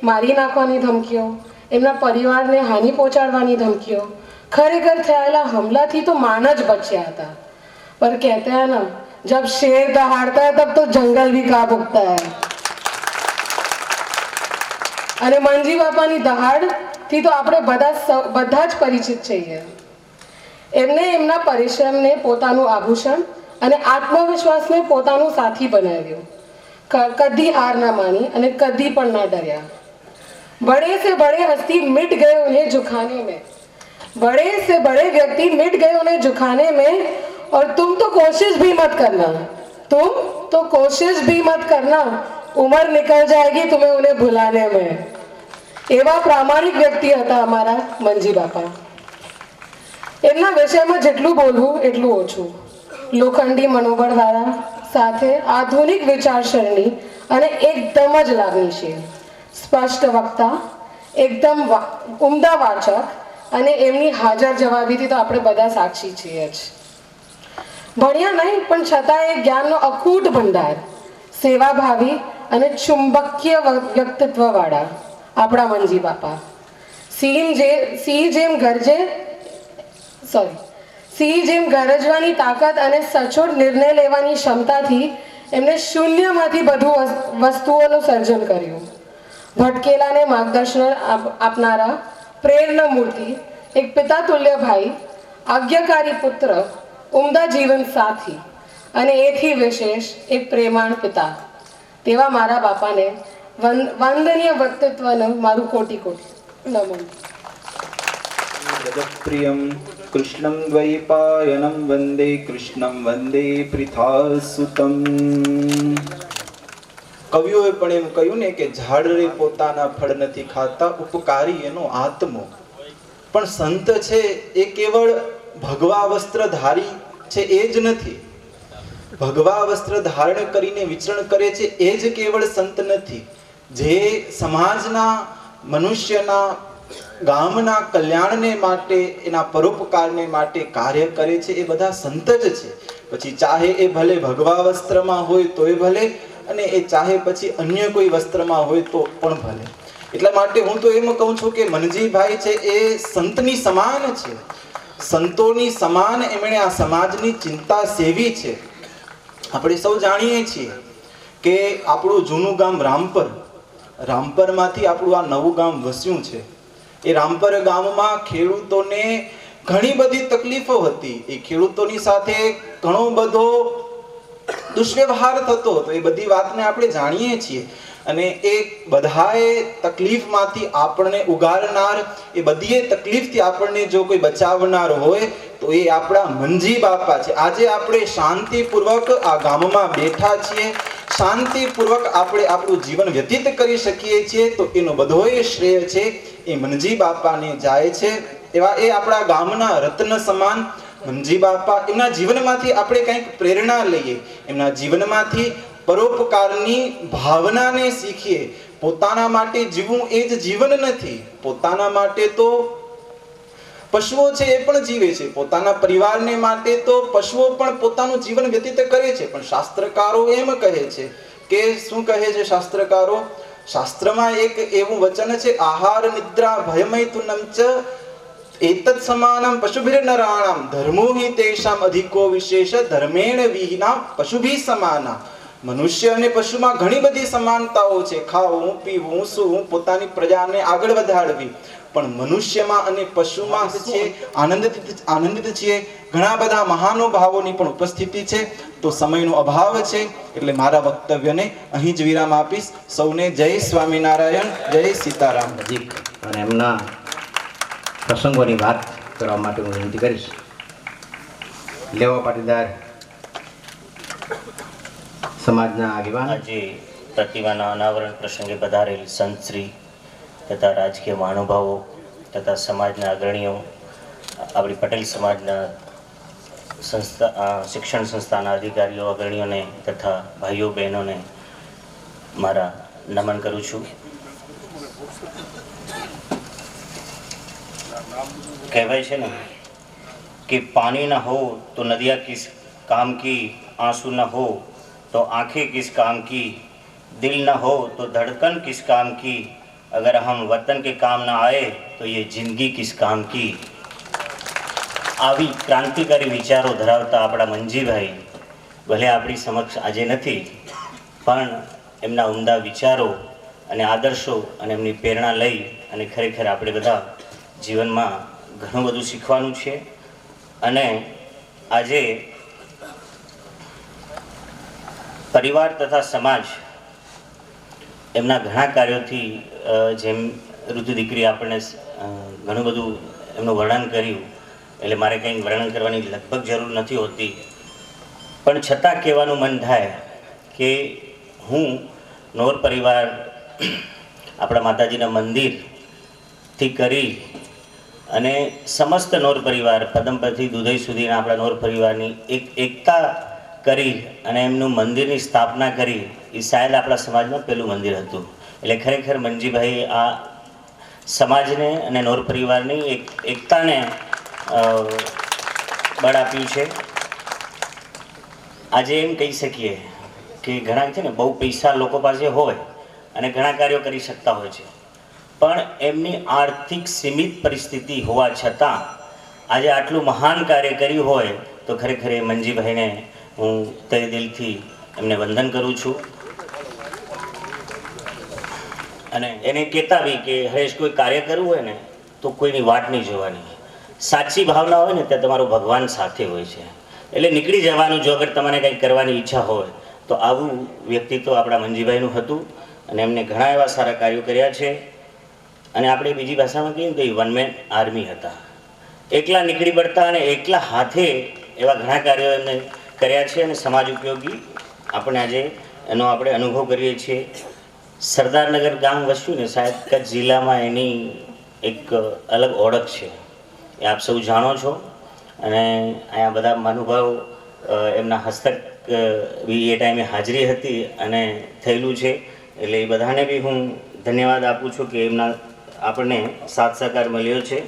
મારી નાખવાની ધમકીઓ, એમના પરિવારને હાનિ પહોંચાડવાની ધમકીઓ, खरेखर થયેલા हमलाથી तो मान જ બચ્યા હતા. पर कहते हैं ना, जब शेर दहाड़ता है तब तो जंगल भी कांप उठता है. અને મંજી બાપાની દહાડ થી તો આપણે બધા જ પરિચિત છીએ. એમને એમના પરિશ્રમને પોતાનું આભૂષણ અને આત્મવિશ્વાસને પોતાનું સાથી બનાવ્યું. કદી હાર ના માની અને કદી પણ ના ડર્યા. बड़े से बड़े हस्ती मिट गए उन्हें झुकाने में, बड़े से बड़े व्यक्ति मिट गए उन्हें झुकाने में, और तुम तो कोशिश भी मत करना, उम्र निकल जाएगी तुम्हें उन्हें भुलाने में. एवा प्रामाणिक व्यक्ति હતા અમારા મંજી બાપા. એમના વિષયમાં જેટલું બોલવું એટલું ઓછું. લોખંડી મનોબળવાળા, સાથે આધુનિક વિચારસરણી અને એકદમ જ લાગણીશીલ, સ્પષ્ટ વક્તા, એકદમ ઉમદા વાચક અને એમની હાજર જવાબીથી તો આપણે બધા સાક્ષી છીએ જ. ભણ્યા નહીં પણ છતાં એ જ્ઞાનનો અખૂટ ભંડાર, સેવાભાવી અને ચુંબકીય વ્યક્તિત્વવાળા આપણા મંજી બાપા. સિંહ જેમ ગરજવાની તાકાત અને સચોટ નિર્ણય લેવાની ક્ષમતાથી એમને શૂન્યમાંથી બધું વસ્તુઓનું સર્જન કર્યું. ભટકેલાને માર્ગદર્શન આપનારા પ્રેરણા મૂર્તિ, એક પિતા તુલ્ય ભાઈ, આજ્ઞાકારી પુત્ર, ઉમદા જીવન સાથી અને એથી વિશેષ એક પ્રેમાળ પિતા, તેવા મારા બાપાને વંદનીય વ્યક્તિત્વનું મારું કોટી કોટી નમન. જગત્પ્રિયમ કૃષ્ણં દ્વૈપાયનં વંદે કૃષ્ણં વંદે પૃથાસુતમ. કવિઓએ પણ એમ કહ્યું ને કે ઝાડ રે પોતાના ફળ નથી ખાતા, ઉપકારી એનો આત્મો. પણ સંત છે એ કેવળ ભગવા વસ્ત્ર ધારી છે એ જ નથી. ભગવા વસ્ત્ર ધારણ કરીને વિચરણ કરે છે એ જ કેવળ સંત નથી. જે સમાજના, મનુષ્યના, ગામના કલ્યાણને માટે, એના પરોપકારને માટે કાર્ય કરે છે એ બધા સંત જ છે. પછી ચાહે એ ભલે ભગવા વસ્ત્રમાં હોય તોય ભલે, અને એ ચાહે પછી અન્ય કોઈ વસ્ત્રમાં હોય તો પણ ભલે. એટલા માટે હું તો એમ કહું છું કે મનજીભાઈ છે એ સંતની સમાન છે, સંતોની સમાન એમણે આ સમાજની ચિંતા સેવી છે. આપણે સૌ જાણીએ છીએ કે આપણું જૂનું ગામ રામપર, રામપરમાંથી આપણું આ નવું ગામ વસ્યું છે. એ રામપર ગામમાં ખેડૂતોને ઘણી બધી તકલીફો હતી. એ ખેડૂતોની સાથે ઘણો બધો દુષ્વ્યવહાર થતો હતો. એ બધી વાતને આપણે જાણીએ છીએ. અને એ બધાએ તકલીફમાંથી આપણને ઉગારનાર, એ બધી તકલીફથી આપણને જો કોઈ બચાવનાર હોય તો એ આપણા મનજી બાપા છે. આજે આપણે શાંતિપૂર્વક આ ગામમાં બેઠા છીએ, શાંતિપૂર્વક આપણે આપણું જીવન વ્યતીત કરી શકીએ છીએ, તો એનો બધોય શ્રેય છે એ મનજી બાપાને જાય છે. એવા એ આપણા ગામના રત્ન સમાન મનજી બાપા. એમના જીવનમાંથી આપણે કંઈક પ્રેરણા લઈએ, એમના જીવનમાંથી પરોપકારની ભાવનાને શીખીએ. પોતાના માટે જીવવું એ જ જીવન નથી. પોતાના માટે તો પશુઓ છે એ પણ જીવે છે, પોતાના પરિવારને માટે તો પશુઓ પણ પોતાનું જીવન વ્યતીત કરે છે. પણ શાસ્ત્રકારો એમ કહે છે કે, શું કહે છે શાસ્ત્રકારો? શાસ્ત્રમાં એક એવું વચન છે, આહાર નિદ્રા ભયમૈથુનમ ચ એતત સમાનમ પશુભિર નરાણામ ધર્મો હિ તેષામ અધિકો વિશેષ ધર્મેણ વિહિના પશુભિ સમાના. મનુષ્ય અને પશુમાં ઘણી બધી સમાનતાઓ છે. ખાવું, પીવું, સૂવું, પોતાની પ્રજાને આગળ વધારવી. પણ મનુષ્યમાં અને પશુમાં છે આનંદિત છીએ. ઘણા બધા મહાનુભાવોની પણ ઉપસ્થિતિ છે. તો સમયનો અભાવ છે એટલે મારા વક્તવ્યને અહીં જ વિરામ આપીશ. સૌને જય સ્વામિનારાયણ, જય સીતારામ. અને એમના પ્રસંગોની વાત કરવા માટે હું વિનંતી કરીશ. લેવા પાટીદાર સમાજના આગેવાન, આજે પ્રતિમાના અનાવરણ પ્રસંગે પધારેલ સંતશ્રી તથા રાજકીય મહાનુભાવો તથા સમાજના અગ્રણીઓ, આપણી પટેલ સમાજના શિક્ષણ સંસ્થાના અધિકારીઓ, અગ્રણીઓને તથા ભાઈઓ બહેનોને મારા નમન કરું છું. કહેવાય છે ને કે પાણી ન હો તો નદિયા કિસ કામ કી, આંસू ન હો तो आंखें किस काम की, दिल न हो तो धड़कन किस काम की, अगर हम वतन के काम न आए तो ये जिंदगी किस काम की. આવી ક્રાંતિકારી વિચારો ધરાવતા આપણા મનજીભાઈ ભલે આપણી સમક્ષ આજે નથી, પણ એમના ઉમદા વિચારો અને આદર્શો અને એમની પ્રેરણા લઈ અને ખરેખર આપણે બધા જીવનમાં ઘણું બધું શીખવાનું છે. અને આજે પરિવાર તથા સમાજ એમના ઘણા કાર્યોથી, જેમ ઋતુ દીકરી આપણને ઘણું બધું એમનું વર્ણન કર્યું, એટલે મારે કંઈ વર્ણન કરવાની લગભગ જરૂર નથી હોતી. પણ છતાં કહેવાનું મન થાય કે હું નોર પરિવાર, આપણા માતાજીના મંદિરથી કરી અને સમસ્ત નોર પરિવાર, પદમપથી દુધઈ સુધીના આપણા નોર પરિવારની એકતા કરી અને એમનું મંદિરની સ્થાપના કરી. એ શાયદ આપણા સમાજમાં પહેલું મંદિર હતું. એટલે ખરેખર મનજીભાઈ આ સમાજને અને નોર પરિવારની એકતાને બળ આપ્યું છે. આજે એમ કહી શકીએ કે ઘણા છે ને, બહુ પૈસા લોકો પાસે હોય અને ઘણા કાર્યો કરી શકતા હોય છે, પણ એમની આર્થિક સીમિત પરિસ્થિતિ હોવા છતાં આજે આટલું મહાન કાર્ય કર્યું હોય તો ખરેખર એ મનજીભાઈને હું તહે દિલથી એમને વંદન કરું છું. અને એને કહેતા બી કે હરેશ, કોઈ કાર્ય કરવું હોય ને તો કોઈની વાટ નહીં જોવાની. સાચી ભાવના હોય ને ત્યાં તમારો ભગવાન સાથે હોય છે, એટલે નીકળી જવાનું. જો અગર તમારે કંઈક કરવાની ઈચ્છા હોય તો આવું વ્યક્તિત્વ આપણા મનજીભાઈનું હતું. અને એમને ઘણા એવા સારા કાર્યો કર્યા છે. અને આપણે બીજી ભાષામાં કહીએ તો એ વન મેન આર્મી હતા. એકલા નીકળી પડતા અને એકલા હાથે એવા ઘણા કાર્યો એમને કર્યા છે અને સમાજ ઉપયોગી આપણે આજે એનો આપણે અનુભવ કરીએ છીએ. સરદારનગર ગામ વસ્યું ને, શાયદ કચ્છ જિલ્લામાં એની એક અલગ ઓળખ છે, એ આપ સૌ જાણો છો. અને અહીંયા બધા મહાનુભાવો એમના હસ્તક બી એ ટાઈમે હાજરી હતી અને થયેલું છે, એટલે એ બધાને બી હું ધન્યવાદ આપું છું કે એમના આપણને સાથ સહકાર મળ્યો છે.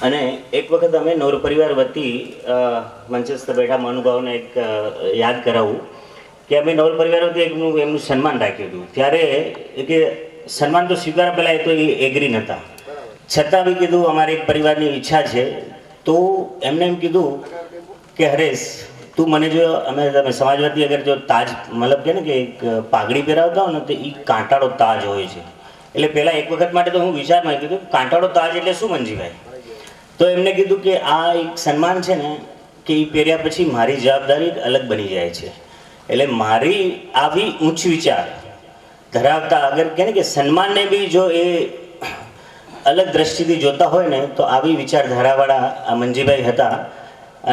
અને એક વખત અમે નોર પરિવાર વતી મંચસ્થ બેઠા મહાનુભાવોને એક યાદ કરાવું કે અમે નોર પરિવાર વતી એમનું સન્માન રાખ્યું હતું. ત્યારે કે સન્માન તો સ્વીકારવા પહેલાં એ તો એ એગ્રી નહોતા, છતાં બી કીધું અમારી એક પરિવારની ઈચ્છા છે. તો એમને એમ કીધું કે હરેશ, તું મને જો તમે સમાજવાદી અગર જો તાજ મતલબ કે ને કે એક પાઘડી પહેરાવતા હો ને તો એ કાંટાળો તાજ હોય છે. એટલે પહેલાં એક વખત માટે તો હું વિચારમાં કીધું કાંટાળો તાજ એટલે શું મંજીભાઈ? તો એમને કીધું કે આ એક સન્માન છે ને કે એ પહેર્યા પછી મારી જવાબદારી અલગ બની જાય છે. એટલે મારી આવી ઉચ્ચ વિચાર ધરાવતા અગર કહે ને કે સન્માનને બી જો એ અલગ દ્રષ્ટિથી જોતા હોય ને તો આવી વિચારધારાવાળા આ મંજીભાઈ હતા.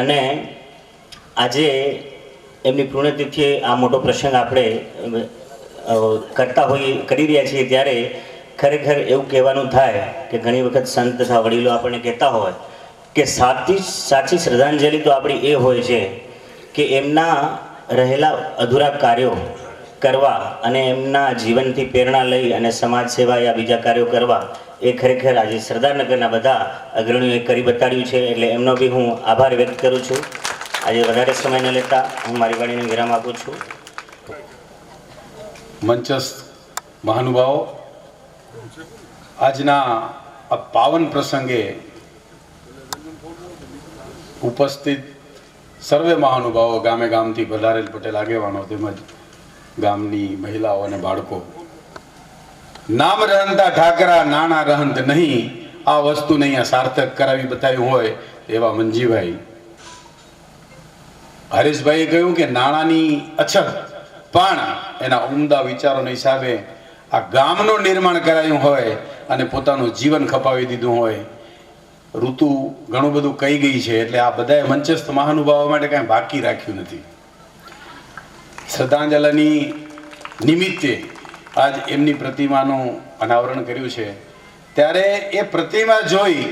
અને આજે એમની પુણ્યતિથિએ આ મોટો પ્રસંગ આપણે કરી રહ્યા છીએ ત્યારે ખરેખર એવું કહેવાનું થાય કે ઘણી વખત સંત તથા વડીલો આપણને કહેતા હોય કે સાચી શ્રદ્ધાંજલિ તો આપણી એ હોય છે કે એમના રહેલા અધૂરા કાર્યો કરવા અને એમના જીવનથી પ્રેરણા લઈ અને સમાજ સેવા યા બીજા કાર્યો કરવા એ ખરેખર આજે સરદારનગરના બધા અગ્રણીઓએ કરી બતાડ્યું છે. એટલે એમનો બી હું આભાર વ્યક્ત કરું છું. આજે વધારે સમય ન લેતા હું મારી વાણીને વિરામ આપું છું. મંચસ્થ મહાનુભાવો, આજના આ પાવન પ્રસંગે ઉપસ્થિત સર્વે મહાનુભાવો, ગામે ગામથી ભલારેલ પટેલ આગેવાનો તેમજ ગામની મહિલાઓ અને બાળકો, નામ રહનતા ઠાકરા નાના રહંત નહીં, આ વસ્તુને અહીંયા સાર્થક કરાવી બતાવ્યું હોય એવા મંજીભાઈ. હરેશભાઈએ કહ્યું કે નાણાંની અછત પણ એના ઉમદા વિચારોના હિસાબે આ ગામનું નિર્માણ કરાયું હોય અને પોતાનું જીવન ખપાવી દીધું હોય. ઋતુ ઘણું બધું કહી ગઈ છે, એટલે આ બધાએ મંચસ્થ મહાનુભાવો માટે કાંઈ બાકી રાખ્યું નથી. શ્રદ્ધાંજલિની નિમિત્તે આજ એમની પ્રતિમાનું અનાવરણ કર્યું છે. ત્યારે એ પ્રતિમા જોઈ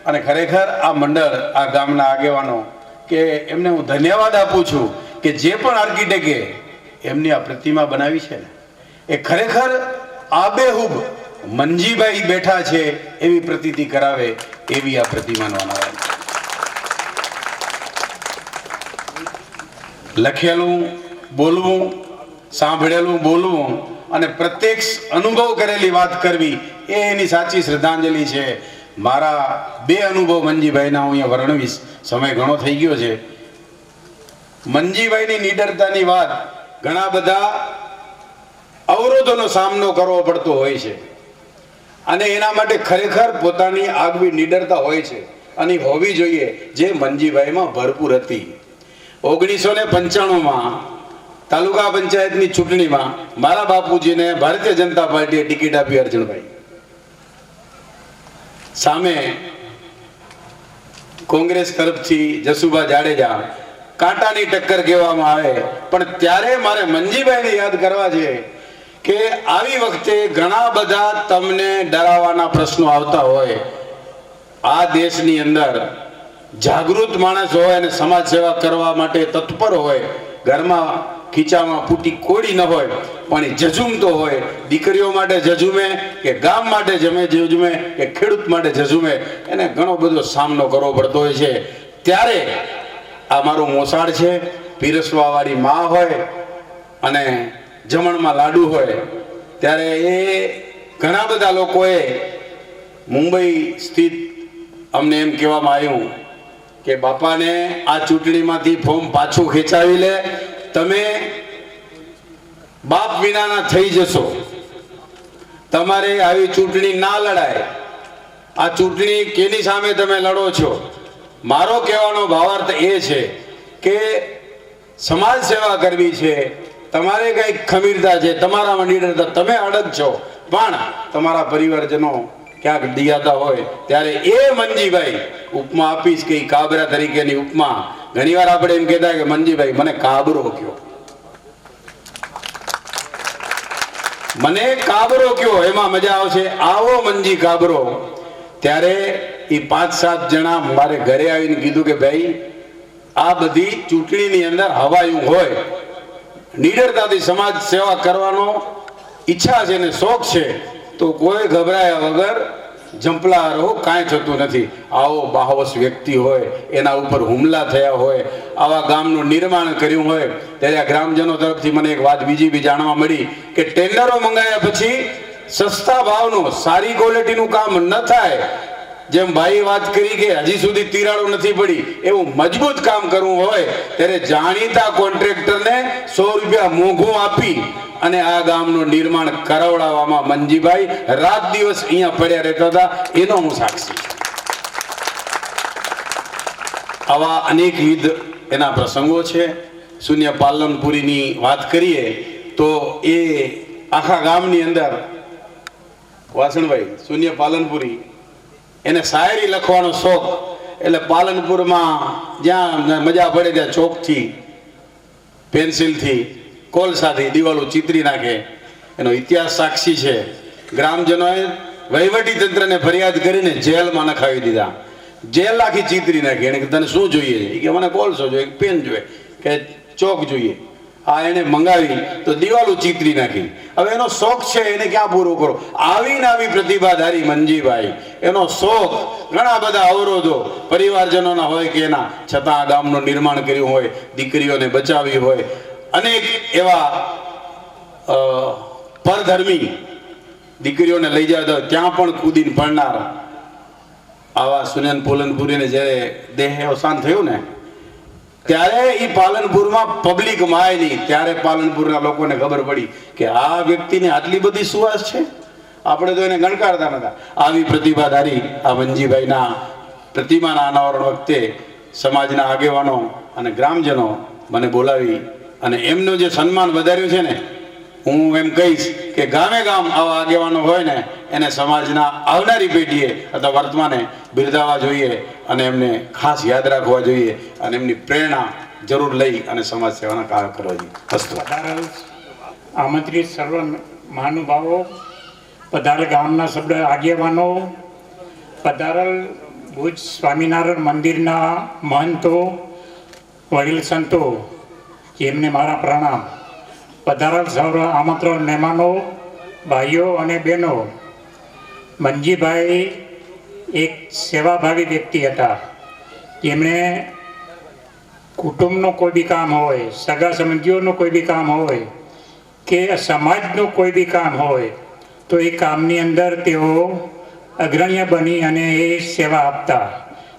અને ખરેખર આ મંડળ, આ ગામના આગેવાનો કે એમને હું ધન્યવાદ આપું છું કે જે પણ આર્કિટેક્ટે એમની આ પ્રતિમા બનાવી છે ને એ ખરેખર આબેહૂબ મંજીભાઈ બેઠા છે એવી પ્રતીતિ કરાવે એવી આ પ્રતિમાનો અનાવરણ. લખેલું બોલવું, સાંભળેલું બોલવું અને પ્રત્યક્ષ અનુભવ કરેલી વાત કરવી એ એની સાચી શ્રદ્ધાંજલિ છે. મારા બે અનુભવ મંજીભાઈના હું અહીંયા વર્ણવીશ, સમય ઘણો થઈ ગયો છે. મંજીભાઈની નિડરતાની વાત, ઘણા બધા અવરોધોનો સામનો કરવો પડતો હોય છે અને એના માટે ખરેખર પોતાની આગવી નિડરતા હોય છે અને હોવી જોઈએ, જે મંજીભાઈમાં ભરપૂર હતી. 1995માં તાલુકા પંચાયતની ચૂંટણીમાં મારા બાપુજીને ભારતીય જનતા પાર્ટીએ ટિકિટ આપી. અર્જુનભાઈ સામે કોંગ્રેસ તરફથી જસુભા જાડેજા, કાંટાની ટક્કર કહેવામાં આવે. પણ ત્યારે મારે મંજીભાઈને યાદ કરવા છે કે આવી વખતે ઘણા બધા તમને ડરાવવાના પ્રશ્નો આવતા હોય. આ દેશની અંદર જાગૃત માણસ હોય અને સમાજ સેવા કરવા માટે તત્પર હોય, ઘરમાં ખીચામાં ફૂટી કોડી ન હોય પણ એ જજુમતો હોય. દીકરીઓ માટે જજુમે કે ગામ માટે જજુમે કે ખેડૂત માટે જજુમે, એને ઘણો બધો સામનો કરવો પડતો હોય છે. ત્યારે આ મારું મોસાળ છે, પીરસવાવાળી મા હોય અને જમણમાં લાડુ હોય, ત્યારે એ ઘણા બધા લોકોએ મુંબઈ સ્થિત અમને એમ કહેવામાં આવ્યું કે બાપાને આ ચૂંટણીમાંથી ફોર્મ પાછું ખેંચાવી લે, તમે બાપ વિનાના થઈ જશો, તમારે આવી ચૂંટણી ના લડાય. આ ચૂંટણી કેની સામે તમે લડો છો? મારો કહેવાનો ભાવાર્થ એ છે કે સમાજ સેવા કરવી છે, તમારે કંઈક ખમીરતા છે, તમારામાં નિડરતા, તમે અડગ છો પણ તમારા પરિવારજનો ક્યાંક દિયાતા હોય ત્યારે એ મંજીભાઈ ઉપમા આપીશ કે કાબરા તરીકેની ઉપમા ઘણીવાર આપણે એમ કહેતા કે મનજીભાઈ મને કાબરો કયો, મને કાબરો કયો, એમાં મજા આવશે. આવો મનજી કાબરો. ત્યારે એ 5-7 જણા મારે ઘરે આવીને કીધું કે ભાઈ આ બધી ચૂંટણીની અંદર હવાયું હોય, નિડરતાથી સમાજ સેવા કરવાનો ઈચ્છા છે ને શોખ છે તો કોઈ ગભરાયા વગર જંપલા રહો, કાંઈ થતું નથી. આવો બાહોશ વ્યક્તિ હોય, એના ઉપર હુમલા થયા હોય, આવા ગામનું નિર્માણ કર્યું હોય, ત્યારે આ ગ્રામજનો તરફથી મને એક વાત બીજી બી જાણવા મળી કે ટેન્ડરો મંગાવ્યા પછી સસ્તા ભાવનું સારી ક્વોલિટીનું કામ ન થાય. જેમ ભાઈ વાત કરી કે હજી સુધી તિરાડો નથી પડી, એવું મજબૂત કામ કરવું હોય ત્યારે જાણીતા કોન્ટ્રાક્ટરને 100 રૂપિયા મોંઘું આપી અને આ ગામનું નિર્માણ કરાવડાવવામાં મનજીભાઈ રાત દિવસ અહીંયા પડ્યા રહેતા હતા. એનો હું સાક્ષી. આવા અનેકવિધ એના પ્રસંગો છે. શૂન્ય પાલનપુરીની વાત કરીએ તો એ આખા ગામની અંદર વાસણભાઈ શૂન્ય પાલનપુરી, એને શાયરી લખવાનો શોખ. એટલે પાલનપુરમાં જ્યાં મજા પડે ત્યાં ચોકથી, પેન્સિલથી, કોલસાથી દિવાલો ચિતરી નાખે. એનો ઇતિહાસ સાક્ષી છે. ગ્રામજનોએ વહીવટી તંત્રને ફરિયાદ કરીને જેલમાં નખાવી દીધા. જેલ આખી ચિતરી નાખી. એને તને શું જોઈએ છે? કે મને કોલસો જોઈએ, પેન જોઈએ, કે ચોક જોઈએ. આ એને મંગાવી તો દિવાલો ચિતરી નાખી. હવે એનો શોખ છે, એને ક્યાં પૂરો કરો? આવીને આવી પ્રતિભાધારી મનજીભાઈ, એનો શોખ ઘણા બધા અવરોધો પરિવારજનોના હોય કે એના છતાં આ ગામનું નિર્માણ કર્યું હોય, દીકરીઓને બચાવી હોય, અનેક એવા પરધર્મી દીકરીઓને લઈ જાય ત્યાં પણ કૂદીને ભણનાર આવા સુનિયન પાલનપુરીને જ્યારે દેહ અવસાન થયું ને ત્યારે એ પાલનપુરમાં પબ્લિક માય નહીં. ત્યારે પાલનપુરના લોકોને ખબર પડી કે આ વ્યક્તિને આટલી બધી સુવાસ છે. આપણે તો એને ગણકારતા નતા. આવી પ્રતિભાધારી આ મનજીભાઈના પ્રતિમાના અનાવરણ વખતે સમાજના આગેવાનો અને ગ્રામજનો મને બોલાવી અને એમનું જે સન્માન વધાર્યું છે ને, હું એમ કહીશ કે ગામે ગામ આવા આગેવાનો હોય ને એને સમાજના આવનારી પેઢીએ અથવા વર્તમાને બિરદાવવા જોઈએ અને એમને ખાસ યાદ રાખવા જોઈએ અને એમની પ્રેરણા જરૂર લઈ અને સમાજ સેવાના કાર્ય કરવા જોઈએ. અસ્તુ. આમંત્રિત સર્વ મહાનુભાવો, પધારેલ ગામના શબ્દ આગેવાનો, પધારેલ ભુજ સ્વામિનારાયણ મંદિરના મહંતો, વડીલ સંતો, એમને મારા પ્રણામ. પધારેલ સર્વ આમંત્રણ મહેમાનો, ભાઈઓ અને બહેનો, મનજીભાઈ એક સેવાભાવી વ્યક્તિ હતા. એમણે કુટુંબનું કોઈ બી કામ હોય, સગા સંબંધીઓનું કોઈ બી કામ હોય કે સમાજનું કોઈ બી કામ હોય તો એ કામની અંદર તેઓ અગ્રણ્ય બની અને એ સેવા આપતા.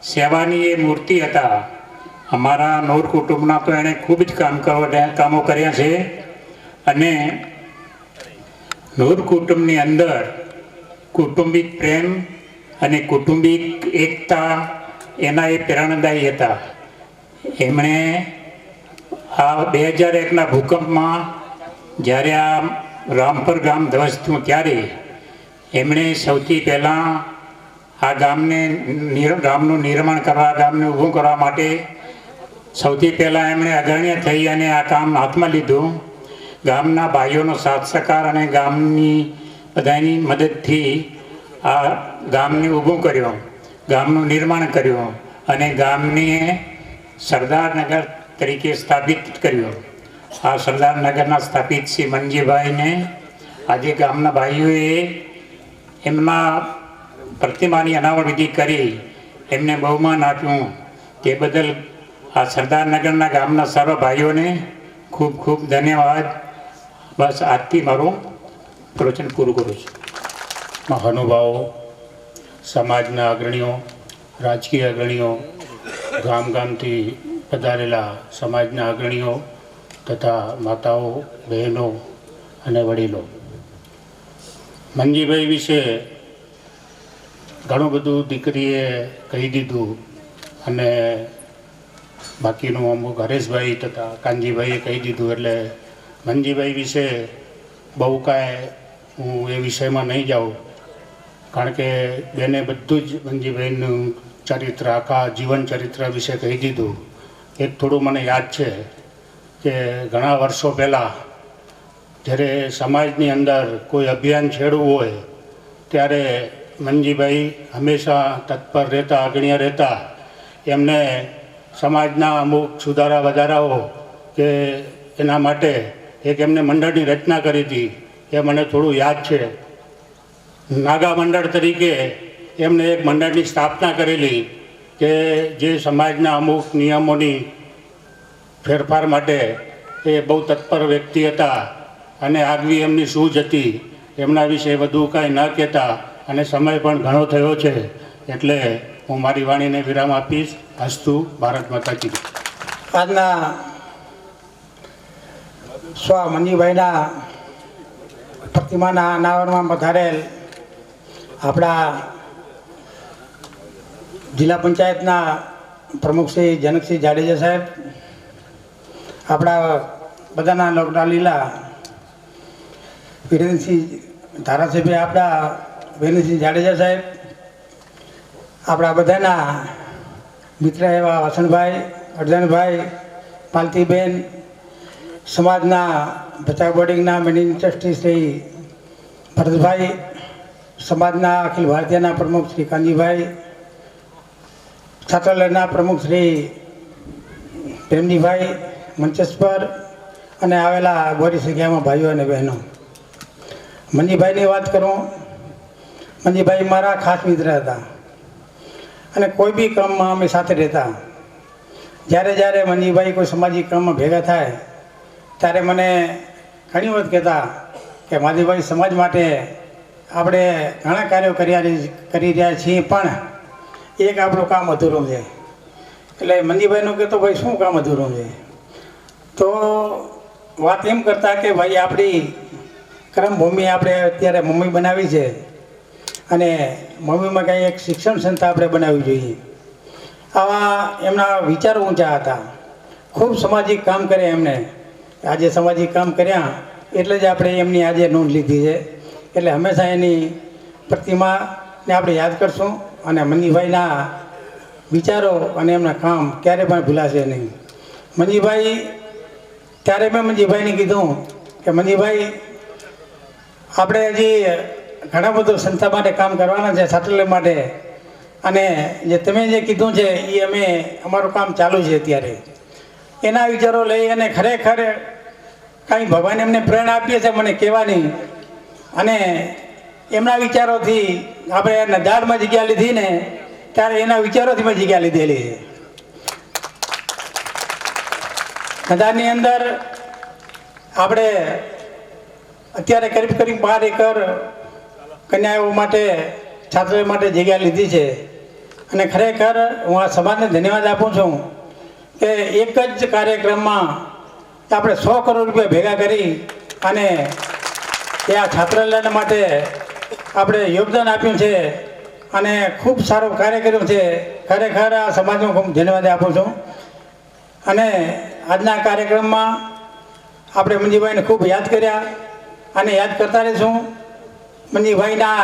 સેવાની એ મૂર્તિ હતા. અમારા નોર કુટુંબના તો એણે ખૂબ જ કામો કર્યા છે અને નૂર કુટુંબની અંદર કુટુંબિક પ્રેમ અને કુટુંબિક એકતા એના એ પ્રેરણાદાયી હતા. એમણે આ 2001ના ભૂકંપમાં જ્યારે આ રામપર ગામ ધ્વસ્ત થયું ત્યારે એમણે સૌથી પહેલાં આ ગામનું નિર્માણ કરવા, ગામને ઊભું કરવા માટે સૌથી પહેલાં એમણે અગ્રણ્ય થઈ અને આ કામ હાથમાં લીધું. ગામના ભાઈઓનો સાથ સહકાર અને ગામની બધાની મદદથી આ ગામને ઊભું કર્યું, ગામનું નિર્માણ કર્યું અને ગામને સરદારનગર તરીકે સ્થાપિત કર્યું. આ સરદારનગરના સ્થાપિત શ્રી મનજીભાઈને આજે ગામના ભાઈઓએ એમના પ્રતિમાની અનાવરણ વિધિ કરી એમને બહુમાન આપ્યું. તે બદલ આ સરદારનગરના ગામના સર્વ ભાઈઓને ખૂબ ખૂબ ધન્યવાદ. બસ આજથી મારું પ્રવચન પૂરું કરું છું. મહાનુભાવો, સમાજના અગ્રણીઓ, રાજકીય અગ્રણીઓ, ગામ ગામથી પધારેલા સમાજના અગ્રણીઓ તથા માતાઓ, બહેનો અને વડીલો, મનજીભાઈ વિશે ઘણું બધું દીકરીએ કહી દીધું અને બાકીનું અમુક હરેશભાઈ તથા કાનજીભાઈએ કહી દીધું. એટલે મનજીભાઈ વિશે બહુ કાંઈ હું એ વિષયમાં નહીં જાઉં, કારણ કે બેને બધું જ મનજીભાઈનું ચરિત્ર, આખા જીવન ચરિત્ર વિશે કહી દીધું એક થોડું મને યાદ છે કે ઘણા વર્ષો પહેલાં જ્યારે સમાજની અંદર કોઈ અભિયાન છેડવું હોય ત્યારે મનજીભાઈ હંમેશા તત્પર રહેતા, અગ્રણી રહેતા. એમને સમાજના અમુક સુધારા વધારાઓ કે એના માટે એક એમને મંડળની રચના કરી હતી, એ મને થોડું યાદ છે. નાગા મંડળ તરીકે એમને એક મંડળની સ્થાપના કરેલી કે જે સમાજના અમુક નિયમોની ફેરફાર માટે એ બહુ તત્પર વ્યક્તિ હતા અને આગવી એમની સૂઝ હતી. એમના વિશે વધુ કાંઈ ન કહેતા અને સમય પણ ઘણો થયો છે એટલે હું મારી વાણીને વિરામ આપીશ. અસ્તુ ભારત માતા કી. આજના સ્વ મનજીભાઈના પ્રતિમાના અનાવરણમાં પધારેલ આપણા જિલ્લા પંચાયતના પ્રમુખ શ્રી જનકસિંહ જાડેજા સાહેબ, આપણા બધાના લોકડા લીલા વિરેન્દ્રસિંહ ધારાસભ્ય આપણા વિરેન્દ્રસિંહ જાડેજા સાહેબ, આપણા બધાના મિત્ર એવા વાસણભાઈ, અર્જનભાઈ, પાલતીબેન, સમાજના બચાવ બોર્ડિંગના મેનેજિંગ ટ્રસ્ટી શ્રી ભરતભાઈ, સમાજના અખિલ ભારતીયના પ્રમુખ શ્રી કાનજીભાઈ, છાત્રાલયના પ્રમુખ શ્રી પ્રેમજીભાઈ, મંચસ પર અને આવેલા બોરી સંખ્યામાં ભાઈઓ અને બહેનો. મનજીભાઈની વાત કરું, મનજીભાઈ મારા ખાસ મિત્ર હતા અને કોઈ બી કામમાં અમે સાથે રહેતા. જ્યારે જ્યારે મનજીભાઈ કોઈ સામાજિક કામમાં ભેગા થાય ત્યારે મને ઘણી વખત કહેતા કે માધીભાઈ, સમાજ માટે આપણે ઘણા કાર્યો કરી રહ્યા છીએ પણ એક આપણું કામ અધૂરું છે. એટલે મનજીભાઈનું કહેતો, ભાઈ શું કામ અધૂરું છે? તો વાત એમ કરતા કે ભાઈ આપણી કર્મભૂમિ આપણે અત્યારે મમ્મી બનાવી છે અને મમ્મીમાં કંઈ એક શિક્ષણ સંસ્થા આપણે બનાવવી જોઈએ. આવા એમના વિચારો ઊંચા હતા. ખૂબ સામાજિક કામ કરે એમને. આજે સામાજિક કામ કર્યા એટલે જ આપણે એમની આજે નોંધ લીધી છે. એટલે હંમેશા એની પ્રતિમાને આપણે યાદ કરશું અને મનજીભાઈના વિચારો અને એમના કામ ક્યારે પણ ભૂલાશે નહીં. મનજીભાઈ, ત્યારે મેં મનજીભાઈને કીધું કે મનજીભાઈ, આપણે હજી ઘણા બધું સંસ્થા માટે કામ કરવાના છે, છાત્રાલય માટે, અને જે તમે જે કીધું છે એ અમે અમારું કામ ચાલુ છે અત્યારે. એના વિચારો લઈ અને ખરેખર કાંઈ ભગવાન એમને પ્રેરણા આપીએ છે મને કહેવાની, અને એમના વિચારોથી આપણે નદાળમાં જગ્યા લીધી ને ત્યારે એના વિચારોથી મેં જગ્યા લીધેલી છે. નદાળની અંદર આપણે અત્યારે કરીબ 12 એકર કન્યાઓ માટે, છાત્રાલય માટે જગ્યા લીધી છે. અને ખરેખર હું આ સમાજને ધન્યવાદ આપું છું કે એક જ કાર્યક્રમમાં આપણે 100 કરોડ રૂપિયા ભેગા કરી અને એ આ છાત્રાલય માટે આપણે યોગદાન આપ્યું છે અને ખૂબ સારું કાર્ય કર્યું છે. ખરેખર આ સમાજનો ખૂબ ધન્યવાદ આપું છું. અને આજના કાર્યક્રમમાં આપણે મનજીભાઈને ખૂબ યાદ કર્યા અને યાદ કરતા રહીશું. મનજીભાઈના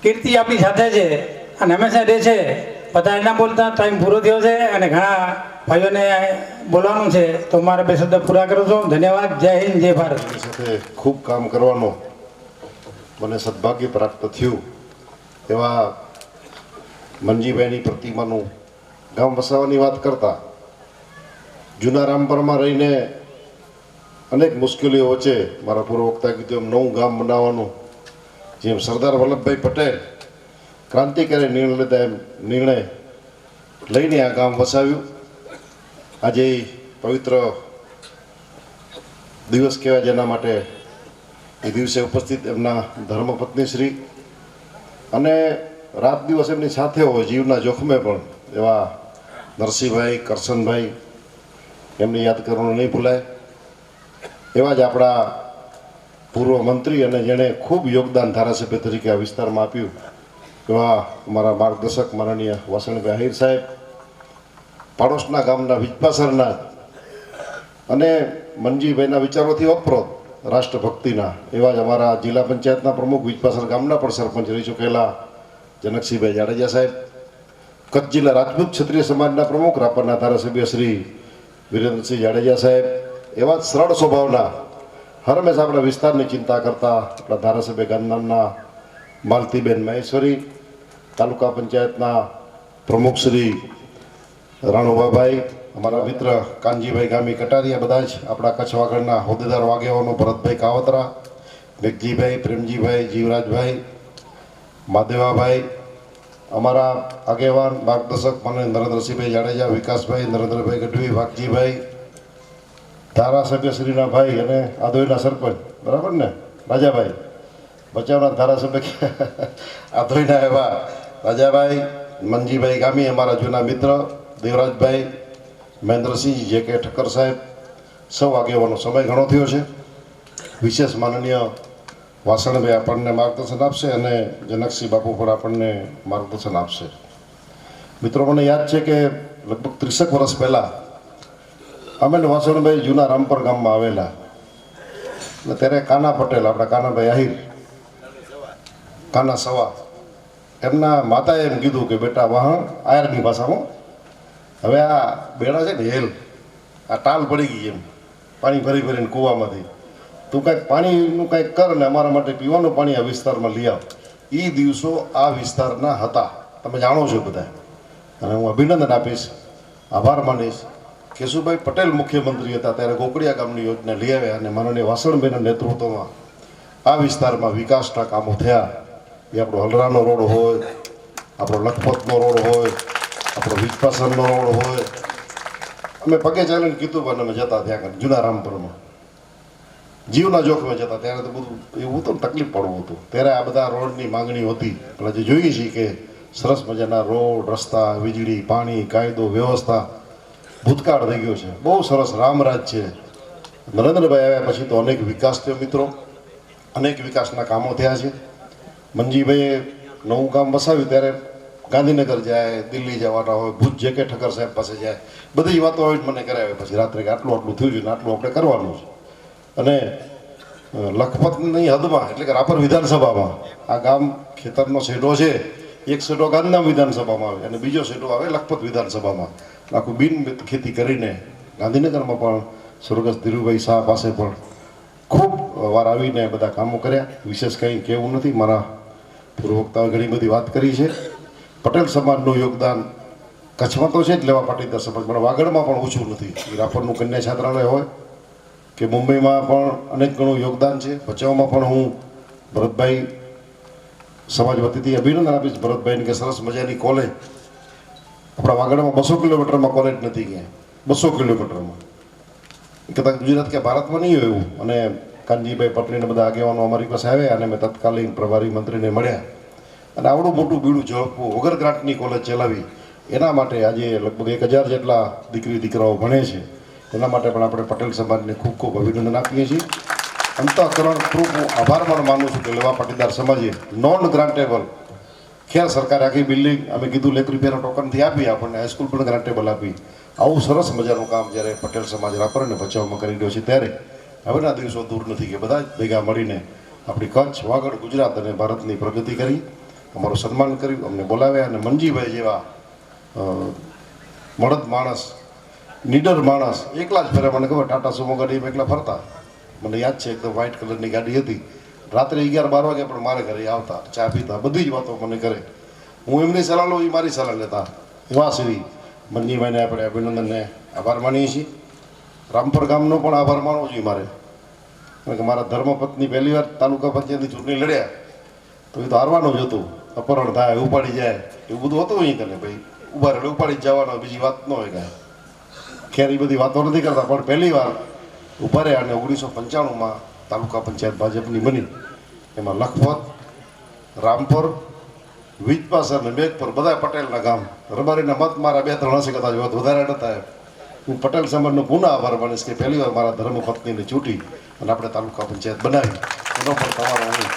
કીર્તિ આપણી સાથે છે અને હંમેશા રહે છે. બધા એના બોલતા ટાઈમ પૂરો થયો છે અને ઘણા ભાઈઓને બોલવાનું છે, તો મારા 2 શબ્દ પૂરા કરું છું. ધન્યવાદ. જય હિન્દ, જય ભારત. સાથે ખૂબ કામ કરવાનું મને સદભાગ્ય પ્રાપ્ત થયું. એવા મનજીભાઈની પ્રતિમાનું ગામ વસાવવાની વાત કરતા જૂના રામપરમાં રહીને અનેક મુશ્કેલીઓ વચ્ચે મારા પૂર્વ વક્તા કીધું એમ નવું ગામ બનાવવાનું, જેમ સરદાર વલ્લભભાઈ પટેલ ક્રાંતિકારી નિર્ણય લીધા એમ નિર્ણય લઈને આ ગામ વસાવ્યું. આજે પવિત્ર દિવસ કહેવાય, જેના માટે એ દિવસે ઉપસ્થિત એમના ધર્મપત્ની શ્રી અને રાત દિવસ એમની સાથે હોય, જીવના જોખમે પણ, એવા નરસિંહભાઈ, કરશનભાઈ, એમને યાદ કરવાનું નહીં ભૂલાય. એવા જ આપણા પૂર્વ મંત્રી અને જેણે ખૂબ યોગદાન ધારાસભ્ય તરીકે આ વિસ્તારમાં આપ્યું એવા અમારા માર્ગદર્શક માનનીય વાસણભાઈ આહિર સાહેબ, પાડોશના ગામના વિજપાસરના અને મનજીભાઈના વિચારોથી વપરોત રાષ્ટ્રભક્તિના એવા જ અમારા જિલ્લા પંચાયતના પ્રમુખ, વિજપાસર ગામના પણ સરપંચ રહી ચૂકેલા જનકસિંહભાઈ જાડેજા સાહેબ, કચ્છ જિલ્લા રાજપૂત ક્ષત્રિય સમાજના પ્રમુખ રાપરના ધારાસભ્ય શ્રી વિરેન્દ્રસિંહ જાડેજા સાહેબ, એવા જ સરળ સ્વભાવના હંમેશા આપણા વિસ્તારની ચિંતા કરતા આપણા ધારાસભ્ય ગાંધીધામના માલતીબેન મહેશ્વરી, તાલુકા પંચાયતના પ્રમુખ શ્રી રાણુભાઈ, અમારા મિત્ર કાનજીભાઈ ગામી કટારિયા, બધા જ આપણા કચ્છ વાગડના હોદ્દેદારો આગેવાનો ભરતભાઈ કાવતરા, મેઘજીભાઈ, પ્રેમજીભાઈ, જીવરાજભાઈ, માધેવાભાઈ, અમારા આગેવાન માર્ગદર્શક મને નરેન્દ્રસિંહભાઈ જાડેજા, વિકાસભાઈ, નરેન્દ્રભાઈ ગઢવી, વાઘજીભાઈ, ધારાસભ્ય શ્રીના ભાઈ અને આધોઈના સરપંચ, બરાબર ને રાજાભાઈ, બચાવના ધારાસભ્ય આધોઈના એવા રાજાભાઈ, મનજીભાઈ ગામી, અમારા જૂના મિત્ર દેવરાજભાઈ, મહેન્દ્રસિંહ જે કે ઠક્કર સાહેબ, સૌ આગેવાનો. સમય ઘણો થયો છે. વિશેષ માનનીય વાસણભાઈ આપણને માર્ગદર્શન આપશે અને જનકસિંહ બાપુ પણ આપણને માર્ગદર્શન આપશે. મિત્રો, મને યાદ છે કે લગભગ 30 વર્ષ પહેલાં અમે વાસણભાઈ જૂના રામપર ગામમાં આવેલા, અને ત્યારે કાના પટેલ, આપણા કાનાભાઈ આહિર, કાના સવા, એમના માતાએ એમ કીધું કે બેટા વાહણ આયરની ભાષામાં, હવે આ બેડા છે ને હેલ, આ ટાલ પડી ગઈ, એમ પાણી ભરી ભરીને કૂવામાંથી, તું કાંઈક પાણીનું કાંઈક કર ને અમારા માટે પીવાનું પાણી આ વિસ્તારમાં લઈ આવ. એ દિવસો આ વિસ્તારના હતા, તમે જાણો છો બધા. અને હું અભિનંદન આપીશ, આભાર માનીશ. કેશુભાઈ પટેલ મુખ્યમંત્રી હતા ત્યારે ગોકળિયા ગામની યોજના લઈ આવ્યા અને માનનીય વાસણભાઈના નેતૃત્વમાં આ વિસ્તારમાં વિકાસના કામો થયા. એ આપણો હલરાનો રોડ હોય, આપણો લખપતનો રોડ હોય, આપણો વિજપાસરનો રોડ હોય, અમે પગે ચાલીને કીધું પણ અમે જતા ત્યાં જૂના રામપુરમાં, જીવના જોખમે જતા. ત્યારે તો બધું એવું હતું, તકલીફ પડવું હતું. ત્યારે આ બધા રોડની માંગણી હતી. એટલે જે જોઈએ છીએ કે સરસ મજાના રોડ, રસ્તા, વીજળી, પાણી, કાયદો, વ્યવસ્થા ભૂતકાળ થઈ ગયો છે. બહુ સરસ રામરાજ છે. નરેન્દ્રભાઈ આવ્યા પછી તો અનેક વિકાસ થયો મિત્રો, અનેક વિકાસના કામો થયા છે. મંજીભાઈએ નવું ગામ વસાવ્યું ત્યારે ગાંધીનગર જાય, દિલ્હી જવાના હોય, ભુજ જે કે ઠક્કર સાહેબ પાસે જાય, બધી વાતો હોય મને કરાવે પછી રાત્રે કે આટલું આટલું થયું છે ને આટલું આપણે કરવાનું છે. અને લખપતની હદમાં એટલે કે રાપર વિધાનસભામાં આ ગામ ખેતરનો શેઢો છે, એક શેઢો ગાંધીધામ વિધાનસભામાં આવે અને બીજો શેઢો આવે લખપત વિધાનસભામાં. આખું બિન ખેતી કરીને ગાંધીનગરમાં પણ સ્વર્ગસ્થ ધીરુભાઈ શાહ પાસે પણ ખૂબ વાર આવીને બધા કામો કર્યા. વિશેષ કંઈ કહેવું નથી, મારા પૂર્વવક્તાએ ઘણી બધી વાત કરી છે. પટેલ સમાજનું યોગદાન કચ્છમાં તો છે જ, લેવા પાટીદાર સમાજ, પણ વાગડમાં પણ ઓછું નથી. રાપરનું કન્યા છાત્રાલય હોય કે મુંબઈમાં પણ અનેક ઘણું યોગદાન છે. ભચાઉમાં પણ હું ભરતભાઈ સમાજ વતીથી અભિનંદન આપીશ ભરતભાઈને કે સરસ મજાની કોલેજ. આપણા વાગડમાં 200 કિલોમીટરમાં કોલેજ નથી ક્યાંય, 200 કિલોમીટરમાં, કદાચ ગુજરાત કે ભારતમાં નહીં હોય એવું. અને કાનજીભાઈ પટણીને બધા આગેવાનો અમારી પાસે આવ્યા અને મેં તત્કાલીન પ્રભારી મંત્રીને મળ્યા અને આવડું મોટું બીડું ઝડપવું, વગર ગ્રાન્ટની કોલેજ ચલાવી, એના માટે આજે લગભગ 1000 જેટલા દીકરી દીકરાઓ ભણે છે. એના માટે પણ આપણે પટેલ સમાજને ખૂબ ખૂબ અભિનંદન આપીએ છીએ. અંતઃકરણપૂર્વક હું આભાર પણ માનું છું કે લેવા પાટીદાર સમાજે નોન ગ્રાન્ટેબલ, ખેર સરકારે આખી બિલ્ડિંગ અમે કીધું ₹1 ટોકનથી આપી, આપણને હાઈસ્કૂલ પણ ગ્રાન્ટેબલ આપી. આવું સરસ મજાનું કામ જ્યારે પટેલ સમાજ રાપર અને ભચાઉમાં કરી રહ્યો છે ત્યારે હવેના દિવસો દૂર નથી કે બધા જ ભેગા મળીને આપણી કચ્છ, વાગડ, ગુજરાત અને ભારતની પ્રગતિ કરી, અમારું સન્માન કર્યું, અમને બોલાવ્યા. અને મનજીભાઈ જેવા મળદ માણસ, નીડર માણસ, એકલા જ ફરે. મને ખબર ટાટા સુમો ગાડીમાં એકલા ફરતા, મને યાદ છે એકદમ વ્હાઇટ કલરની ગાડી હતી. રાત્રે 11-12 વાગે પણ મારે ઘરે આવતા, ચા પીતા, બધી જ વાતો મને કરે. હું એમની સલાહ લઉં, એ મારી સલાહ લેતા. એવા શ્રી મંજીભાઈને આપણે અભિનંદનને આભાર માનીએ છીએ. રામપર ગામનો પણ આભાર માનવો જોઈએ મારે, કારણ કે મારા ધર્મપત્ની પહેલી વાર તાલુકા પંચાયતની ચૂંટણી લડ્યા તો એ તો હારવાનું જ હતું. અપહરણ થાય, ઉપાડી જાય, એવું બધું હતું. અહીં તને ભાઈ ઉભા રહે ઉપાડી જ જવાનો, બીજી વાત ન હોય કાંઈ. ખેર એ બધી વાતો નથી કરતા, પણ પહેલી વાર ઉભા રહ્યા. અને 1995માં તાલુકા પંચાયત ભાજપની બની. એમાં લખપત, રામપર, વિજપાસર અને મેઘપર બધા પટેલના ગામ. રબારીના મત મારા 2-3 હશે, કદાચ વધારે નતા. હું પટેલ સમાજનો પુનઃ આભાર માનીશ કે પહેલી વાર મારા ધર્મપત્નીને ચૂંટી અને આપણે તાલુકા પંચાયત બનાવી. એનો પણ તમારો હું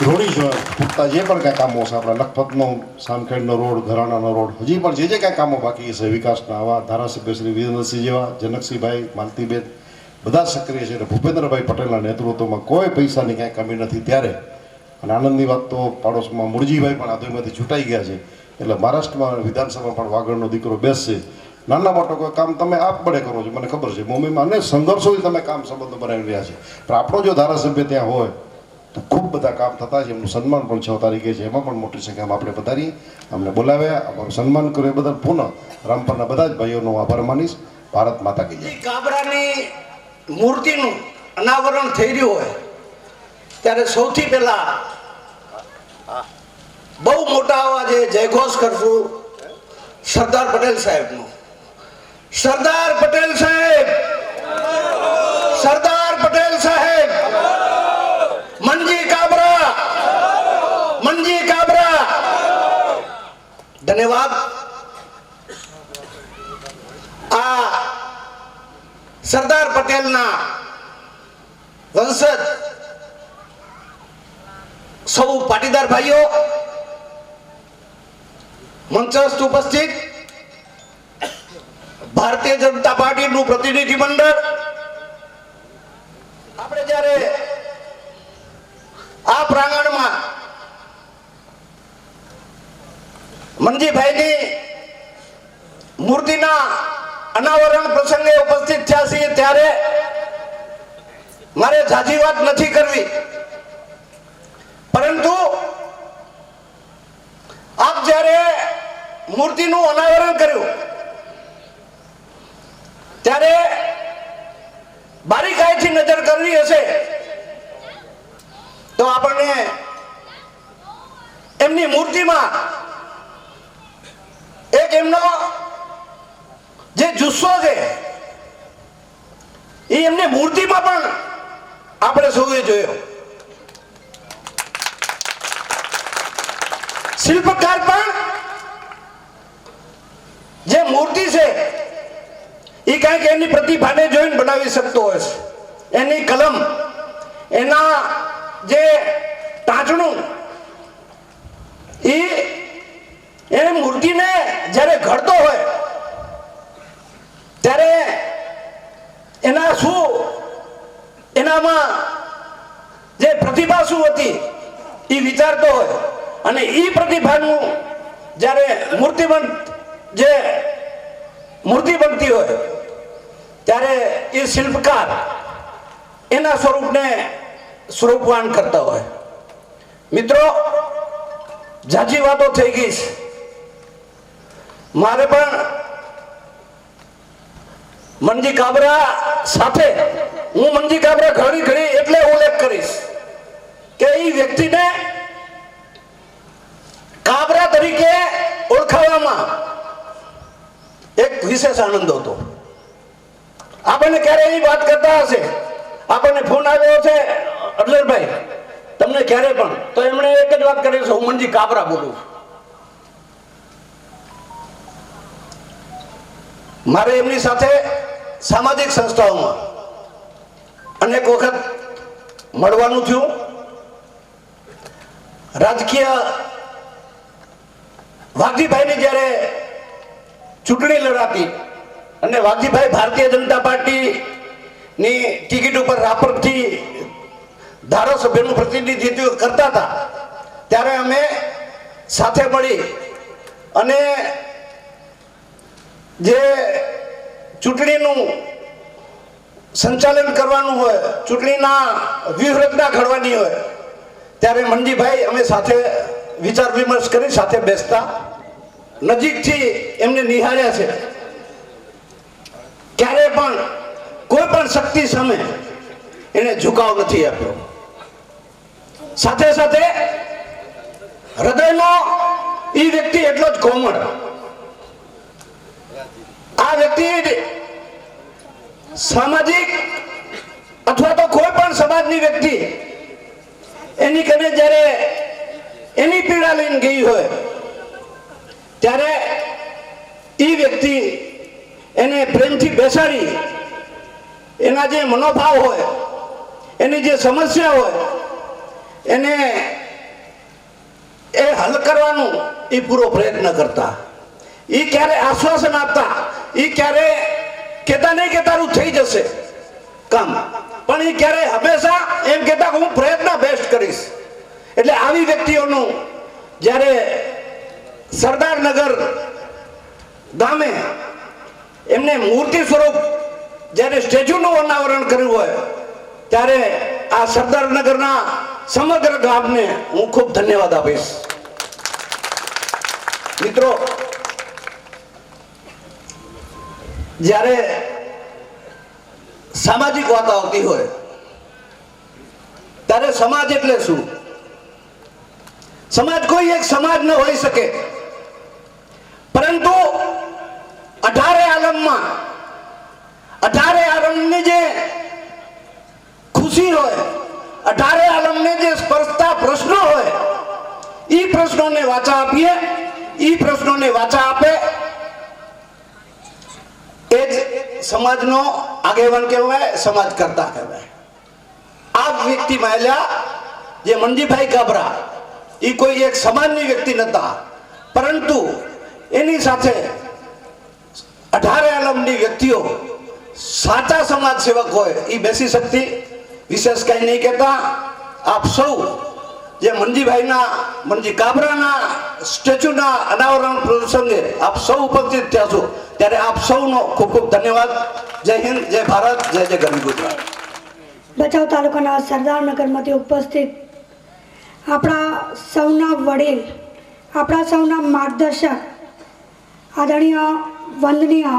ઋણી છું. પૂરતા જે પણ કાંઈ કામો છે આપણા લખપતનો સામખેડનો રોડ, ઘરાણાનો રોડ, હજી પણ જે કાંઈ કામો બાકી છે વિકાસના, આવા ધારાસભ્ય શ્રી વિરેન્દ્રસિંહ જેવા, જનકસિંહભાઈ, માલતીબેન બધા સક્રિય છે. અને ભૂપેન્દ્રભાઈ પટેલના નેતૃત્વમાં કોઈ પૈસાની કાંઈ કમી નથી ત્યારે. અને આનંદની વાત તો પાડોશમાં મુરજીભાઈ પણ આદોઈમાંથી છૂટાઈ ગયા છે. એટલે મહારાષ્ટ્રમાં વિધાનસભામાં પણ વાગડનો દીકરો બેસશે. નાના મોટો કોઈ કામ તમે આપબળે કરો છો, મને ખબર છે. મુંબઈમાં અનેક સંઘર્ષોથી તમે કામ સંબંધો બનાવી રહ્યા છે, પણ આપણો જો ધારાસભ્ય ત્યાં હોય તો ખૂબ બધા કામ થતા છે. એમનું સન્માન પણ 6 તારીખે છે, એમાં પણ મોટી સંખ્યામાં આપણે પધારી અમને બોલાવ્યા, અમારું સન્માન કર્યું. એ બદલ પુનઃ રામપરના બધા જ ભાઈઓનો આભાર માનીશ. ભારત માતા કી જય. કાબરાની મૂર્તિનું અનાવરણ થઈ રહ્યું હોય ત્યારે સૌથી પહેલા બહુ મોટા અવાજે જયઘોષ કરશું સરદાર પટેલ સાહેબનો. સરદાર પટેલ સાહેબ, સરદાર પટેલ સાહેબ, મનજી કાબરા, મનજી કાબરા. ધન્યવાદ. આ સરદાર પટેલના વંશજ સૌ પાટીદાર ભાઈઓ, મંચસ્થ ઉપસ્થિત ભારતીય જનતા પાર્ટીનું પ્રતિનિધિ મંડળ, આપણે જ્યારે આ પ્રાંગણમાં મનજીભાઈની મૂર્તિના અનાવરણ પ્રસંગે ઉપસ્થિત થયા છીએ ત્યારે મારે ઝાઝી વાત નથી કરવી, પરંતુ આપ જ્યારે મૂર્તિનું અનાવરણ કર્યું ત્યારે બારીકાઈથી નજર કરવી હશે તો આપણને એમની મૂર્તિમાં એક એમનો જે જુસ્સો છે એ એમની મૂર્તિમાં પણ આપણે સૌએ જોયો. શિલ્પકાર પણ જે મૂર્તિ છે એ કંઈક એની પ્રતિભાને જોઈને બનાવી શકતો હોય છે. એની કલમ, એના જે ટાંચણું, એ મૂર્તિને જ્યારે ઘડતો હોય ત્યારે એના શું, એનામાં જે પ્રતિભા શું હતી એ વિચારતો હોય અને એ પ્રતિભાનું જ્યારે જે મૂર્તિ બનતી હોય ત્યારે એ શિલ્પકાર એના સ્વરૂપને સ્વરૂપવાન કરતા હોય. મિત્રો, ઝાઝી વાતો થઈ ગઈ છે. મારે પણ મનજી કાબરા સાથે, હું મનજી કાબરા ઘડી એટલે ઉલ્લેખ કરીશ કે એ વ્યક્તિને કાબરા તરીકે ઓળખાવવામાં એક વિશેષ આનંદ હતો. આપણને ક્યારે એ વાત કરતા હશે, આપણને ફોન આવ્યો છે અડલરભાઈ તમને ક્યારે પણ, તો એમણે એક જ વાત કરી છે, હું મનજી કાબરા બોલું. મારે એમની સાથે સામાજિક સંસ્થાઓમાં અનેક વખત મળવાનું થયું. રાજકીય વાઘજીભાઈની જ્યારે ચૂંટણી લડાતી અને વાઘજીભાઈ ભારતીય જનતા પાર્ટીની ટિકિટ ઉપર રાપરથી ધારાસભ્યનું પ્રતિનિધિત્વ કરતા હતા ત્યારે અમે સાથે મળી અને જે ચૂંટણીનું સંચાલન કરવાનું હોય, ચૂંટણીના વ્યૂહરચના ઘડવાની હોય ત્યારે મનજીભાઈ અમે સાથે વિચાર વિમર્શ કરી સાથે બેસતા, નજીકથી એમને નિહાળ્યા છે. ક્યારે પણ કોઈ પણ શક્તિ સામે એને ઝુકાવ નથી આપ્યો. સાથે સાથે હૃદયનો એ વ્યક્તિ એટલો જ કોમળ. આ વ્યક્તિ સામાજિક અથવા તો કોઈ પણ સમાજની વ્યક્તિ એની કને જ્યારે એની પીડા લઈને ગઈ હોય ત્યારે એ વ્યક્તિ એને પ્રેમથી બેસાડી એના જે મનોભાવ હોય, એની જે સમસ્યા હોય એને એ હલ કરવાનું એ પૂરો પ્રયત્ન કરતા. એ ક્યારે આશ્વાસન આપતા, એ ક્યારે કહેતા નહીં કે તારું થઈ જશે કામ, પણ એ ક્યારે હંમેશા એમ કહેતા કે હું પ્રયત્ન બેસ્ટ કરીશ. એટલે આવી વ્યક્તિઓનું જ્યારે સરદારનગર ગામે એમને મૂર્તિ સ્વરૂપ જ્યારે સ્ટેચ્યુનું અનાવરણ કર્યું હોય ત્યારે આ સરદારનગરના સમગ્ર ગામને હું ખૂબ ધન્યવાદ આપીશ. મિત્રો, જ્યારે સામાજિક વાત આવતી હોય ત્યારે સમાજ એટલે શું? સમાજ કોઈ એક સમાજ ન હોઈ શકે, પરંતુ 18 આલમની જે ખુશી હોય, 18 આલમને જે સ્પર્શતા પ્રશ્નો હોય, એ પ્રશ્નોને વાચા આપીએ, એ પ્રશ્નોને વાચા આપે એ જ સમાજનો આગેવાન કહેવાય, સમાજ કરતા કહેવાય. આ વ્યક્તિ મહિલા જે મનજીભાઈ કાબરા, એ કોઈ એક સમાજની વ્યક્તિ નતા, પરંતુ એની સાથે 18 આલમની વ્યક્તિઓ સાચા સમાજ સેવક હોય એ બેસી શકતી. વિશેષ કઈ નહીં કહેતા, આપ સૌ જે મનજી કાબરાના સ્ટેચ્યુના અનાવરણ પ્રસંગે આપ સૌ ઉપસ્થિત થયા છો, ત્યારે આપ સૌનો ખૂબ ખૂબ ધન્યવાદ. જય હિન્દ, જય ભારત, જય જય ગરવી ગુજરાત. ભચાઉ તાલુકાના સરદારનગરમાંથી ઉપસ્થિત આપણા સૌના વડીલ, આપણા સૌના માર્ગદર્શક, આદરણીય વંદનીય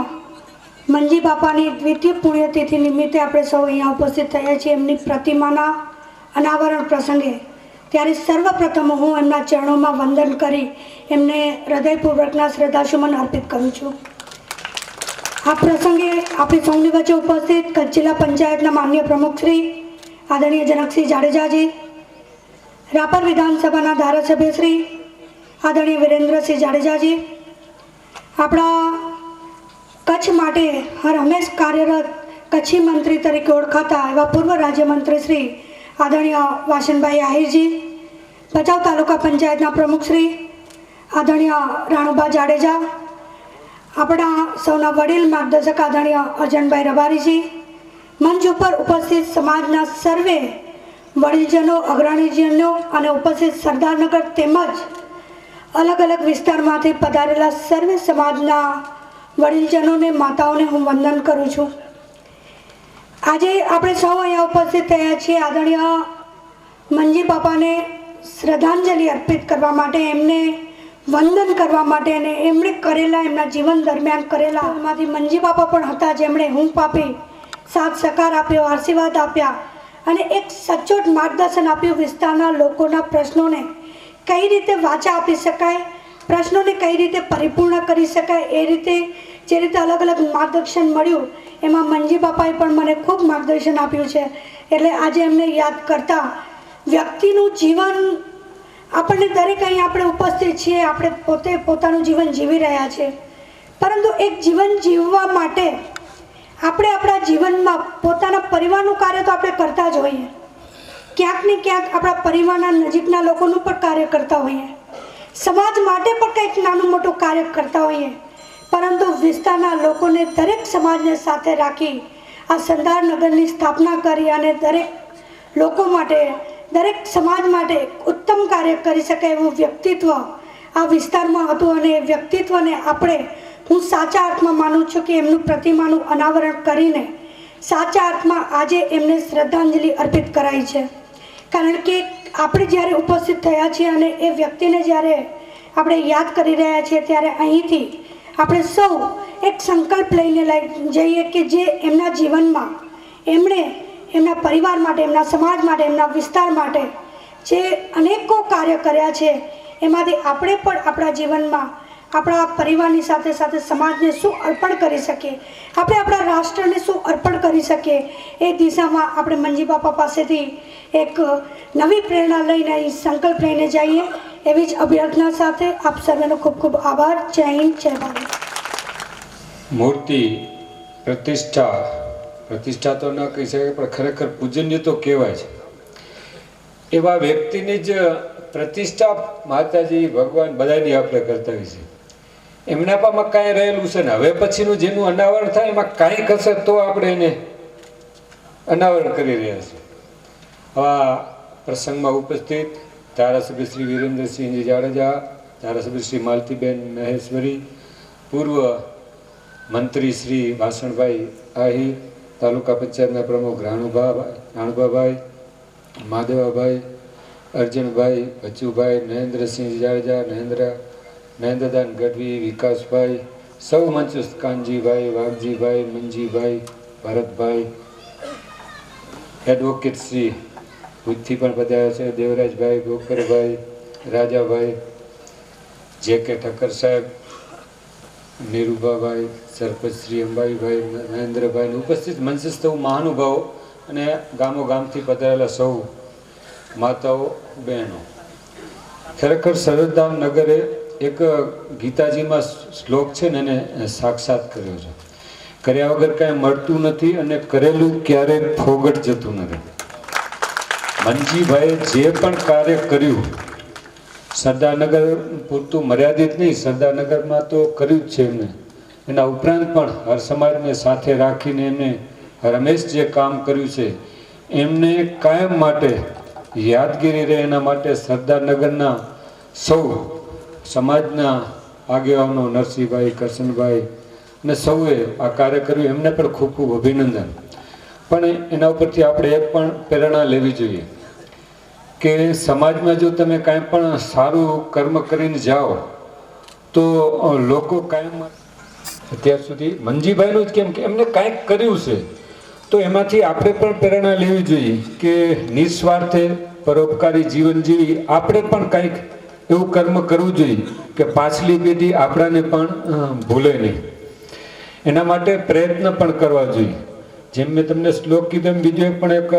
મંજી બાપાની દ્વિતીય પુણ્યતિથિ નિમિત્તે આપણે સૌ અહીંયા ઉપસ્થિત થયા છીએ એમની પ્રતિમાના અનાવરણ પ્રસંગે. ત્યારે સર્વપ્રથમ હું એમના ચરણોમાં વંદન કરી એમને હૃદયપૂર્વકના શ્રદ્ધાસુમન અર્પિત કરું છું. આ પ્રસંગે આપણી સૌની વચ્ચે ઉપસ્થિત કચ્છ જિલ્લા પંચાયતના માન્ય પ્રમુખ શ્રી આદરણીય જનકસિંહ જાડેજાજી, રાપર વિધાનસભાના ધારાસભ્ય શ્રી આદરણીય વિરેન્દ્રસિંહ જાડેજાજી, આપણા કચ્છ માટે હર હંમેશ કાર્યરત કચ્છી મંત્રી તરીકે ઓળખાતા એવા પૂર્વ રાજ્યમંત્રી શ્રી આદરણીય વાસણભાઈ આહિરજી, ભચાઉ તાલુકા પંચાયતના પ્રમુખ શ્રી આદરણીય રાણુબા જાડેજા, આપણા સૌના વડીલ માર્ગદર્શક આદરણીય અર્જનભાઈ રબારીજી, મંચ ઉપર ઉપસ્થિત સમાજના સર્વે વડીલજનો, અગ્રણીજનો અને ઉપસ્થિત સરદારનગર તેમજ અલગ અલગ વિસ્તારમાંથી પધારેલા સર્વે સમાજના વડીલજનોને, માતાઓને હું વંદન કરું છું. આજે આપણે સૌ અહીંયા ઉપસ્થિત થયા છીએ આદરણીય મંજી બાપાને શ્રદ્ધાંજલિ અર્પિત કરવા માટે, એમને વંદન કરવા માટે અને એમણે કરેલા, એમના જીવન દરમિયાન કરેલા એમાંથી મંજી બાપા પણ હતા જેમણે હૂંફ આપી, સાથ સહકાર આપ્યો, આશીર્વાદ આપ્યા અને એક સચોટ માર્ગદર્શન આપ્યું વિસ્તારના લોકોના પ્રશ્નોને કઈ રીતે વાચા આપી શકાય, પ્રશ્નોને કઈ રીતે પરિપૂર્ણ કરી શકાય, એ રીતે જે રીતે અલગ અલગ માર્ગદર્શન મળ્યું એમાં મંજી બાપાએ પણ મને ખૂબ માર્ગદર્શન આપ્યું છે. એટલે આજે એમને યાદ કરતા વ્યક્તિનું જીવન, આપણને દરેક અહીં આપણે ઉપસ્થિત છીએ, આપણે પોતે પોતાનું જીવન જીવી રહ્યા છીએ, પરંતુ એક જીવન જીવવા માટે આપણે આપણા જીવનમાં પોતાના પરિવારનું કાર્ય તો આપણે કરતા જ હોઈએ, ક્યાંક ને ક્યાંક આપણા પરિવારના નજીકના લોકોનું પણ કાર્ય કરતા હોઈએ, સમાજ માટે પણ કંઈક નાનું મોટું કાર્ય કરતા હોઈએ, પરંતુ વિસ્તારના લોકોને, દરેક સમાજને સાથે રાખી આ સરદારનગરની સ્થાપના કરી અને દરેક લોકો માટે, દરેક સમાજ માટે ઉત્તમ કાર્ય કરી શકે એવું વ્યક્તિત્વ આ વિસ્તારમાં હતું. અને એ વ્યક્તિત્વને આપણે, હું સાચા અર્થમાં માનું છું કે એમનું પ્રતિમાનું અનાવરણ કરીને સાચા અર્થમાં આજે એમને શ્રદ્ધાંજલિ અર્પિત કરાઈ છે. કારણ કે આપણે જ્યારે ઉપસ્થિત થયા છીએ અને એ વ્યક્તિને જ્યારે આપણે યાદ કરી રહ્યા છીએ, ત્યારે અહીંથી આપણે સૌ એક સંકલ્પ લઈને જઈએ કે જે એમના જીવનમાં એમણે એમના પરિવાર માટે, એમના સમાજ માટે, એમના વિસ્તાર માટે જે અનેકો કાર્ય કર્યા છે, એમાંથી આપણે પણ આપણા જીવનમાં આપણા પરિવારની સાથે સાથે સમાજને શું અર્પણ કરી શકીએ, આપણે આપણા રાષ્ટ્રને શું અર્પણ કરી શકીએ, એ દિશામાં આપણે મંજી બાપા પાસેથી એક નવી પ્રેરણા લઈને, સંકલ્પ લઈને જઈએ, એવી જ અભ્યર્થના સાથે આપ સર્વેનો ખૂબ ખૂબ આભાર. જય હિન્દ, જય ભારત. મૂર્તિ પ્રતિષ્ઠા તો ન કહી શકાય, પણ ખરેખર પૂજનીય તો કહેવાય છે. એવા વ્યક્તિની જ પ્રતિષ્ઠા માતાજી, ભગવાન બધાની આપણે કરતા હોય છે. એમના પામાં કાંઈ રહેલું છે ને હવે પછીનું જેનું અનાવરણ થાય એમાં કાંઈક હશે તો આપણે એને અનાવરણ કરી રહ્યા છીએ. આ પ્રસંગમાં ઉપસ્થિત ધારાસભ્ય શ્રી વિરેન્દ્રસિંહજી જાડેજા, ધારાસભ્ય શ્રી માલતીબેન મહેશ્વરી, પૂર્વ મંત્રી શ્રી વાસણભાઈ આહિર, તાલુકા પંચાયતના પ્રમુખ રાણુભાભાઈ, માધવાભાઈ, અર્જુનભાઈ, બચુભાઈ, નરેન્દ્રસિંહ જાડેજા, નરેન્દ્રદાન ગઢવી, વિકાસભાઈ, સૌ મંચસ્થ, કાનજીભાઈ, વાઘજીભાઈ, મંજીભાઈ, ભરતભાઈ, એડવોકેટ શ્રી ભુજથી પણ પધાર્યા છે, દેવરાજભાઈ, ગોકરભાઈ, રાજાભાઈ, જે કે ઠક્કર સાહેબ, નીરુભાભાઈ, સરપંચ શ્રી અંબાઈભાઈ, મહેન્દ્રભાઈ, ઉપસ્થિત મંચસ્થ મહાનુભાવો અને ગામો ગામથી પધારેલા સૌ માતાઓ, બહેનો, ખરેખર સરદાર નગરે એક ગીતાજીમાં શ્લોક છે ને એને સાક્ષાત કર્યો છે. કર્યા વગર કાંઈ મળતું નથી અને કરેલું ક્યારેય ફોગટ જતું નથી. મંજીભાઈએ જે પણ કાર્ય કર્યું સરદારનગર પૂરતું મર્યાદિત નહીં, સરદારનગરમાં તો કર્યું જ છે એમને. એના ઉપરાંત પણ હર સમાજને સાથે રાખીને એમને રમેશ જે કામ કર્યું છે એમને કાયમ માટે યાદગીરી રહે એના માટે સરદારનગરના સૌ સમાજના આગેવાનો નરસિંહભાઈ, કરશનભાઈ અને સૌએ આ કાર્ય કર્યું, એમને પણ ખૂબ ખૂબ અભિનંદન. પણ એના ઉપરથી આપણે એક પણ પ્રેરણા લેવી જોઈએ કે સમાજમાં જો તમે કાંઈ પણ સારું કર્મ કરીને જાઓ તો લોકો કાયમ, અત્યાર સુધી મંજીભાઈનું જ કેમ કે એમને કાંઈક કર્યું છે તો એમાંથી આપણે પણ પ્રેરણા લેવી જોઈએ કે નિસ્વાર્થે પરોપકારી જીવન જીવી આપણે પણ કાંઈક એવું કર્મ કરવું જોઈએ કે પાછલી પેઢી આપણાને પણ ભૂલે નહીં. એના માટે પ્રયત્ન પણ કરવા જોઈએ. જેમ મેં તમને શ્લોક કીધો એમ બીજો પણ એક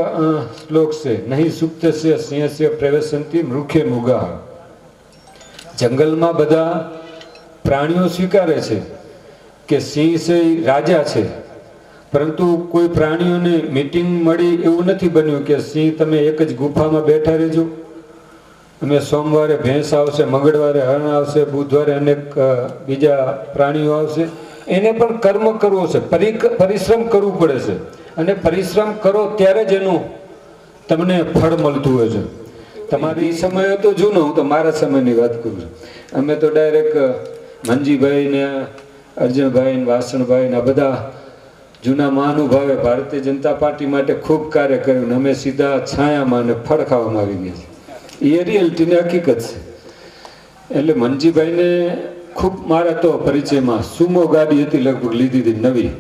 શ્લોક છે, નહીં સુપ્તસ્ય સિંહસ્ય પ્રવેશંતિ મૃખે મુગા. જંગલમાં બધા પ્રાણીઓ સ્વીકારે છે કે સિંહ છે રાજા છે, પરંતુ કોઈ પ્રાણીઓને મીટિંગ મળી એવું નથી બન્યું કે સિંહ તમે એક જ ગુફામાં બેઠા રહેજો, અમે સોમવારે ભેંસ આવશે, મંગળવારે હરણ આવશે, બુધવારે અનેક બીજા પ્રાણીઓ આવશે. એને પણ કર્મ કરવો છે, પરિશ્રમ કરવું પડે છે અને પરિશ્રમ કરો ત્યારે જ એનું તમને ફળ મળતું હોય છે. તમારી સમય તો જૂનો, હું તો મારા સમયની વાત કરું છું. અમે તો ડાયરેક્ટ મંજીભાઈ ને અર્જુનભાઈ ને વાસણભાઈ ને બધા જૂના મહાનુભાવે ભારતીય જનતા પાર્ટી માટે ખૂબ કાર્ય કર્યું ને અમે સીધા છાયામાં અને ફળ ખાવામાં આવી ગયા છે. એ રિયાલિટીની હકીકત છે. એટલે મંજીભાઈને ખૂબ મારા તો પરિચયમાં સુમો ગાડી હતી, લગભગ લીધી હતી નવી,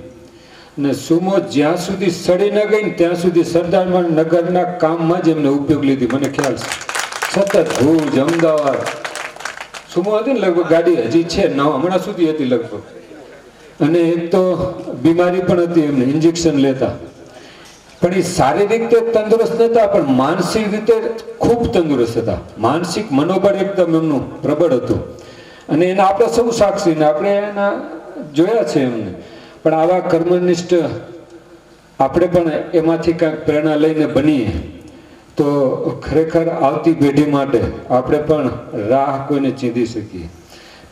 ને સુમો જ્યાં સુધી સડી ન ગઈ ને ત્યાં સુધી સરદાર નગરના કામમાં જ એમને ઉપયોગ લીધી. મને ખ્યાલ છે સતત ભુજ, અમદાવાદ સુમો હતી ને લગભગ ગાડી હજી છે હમણાં સુધી હતી લગભગ. અને એક તો બીમારી પણ હતી એમને, ઇન્જેક્શન લેતા. પણ એ શારીરિક રીતે તંદુરસ્ત નતા પણ માનસિક રીતે ખૂબ તંદુરસ્ત હતા. માનસિક મનોબળ એકદમ એમનું પ્રબળ હતું અને એના આપણે સૌ સાક્ષી ને આપણે એના જોયા છે એમને. પણ આવા કર્મનિષ્ઠ આપણે પણ એમાંથી કાંઈક પ્રેરણા લઈને બનીએ તો ખરેખર આવતી પેઢી માટે આપણે પણ રાહ કોઈને ચીંધી શકીએ.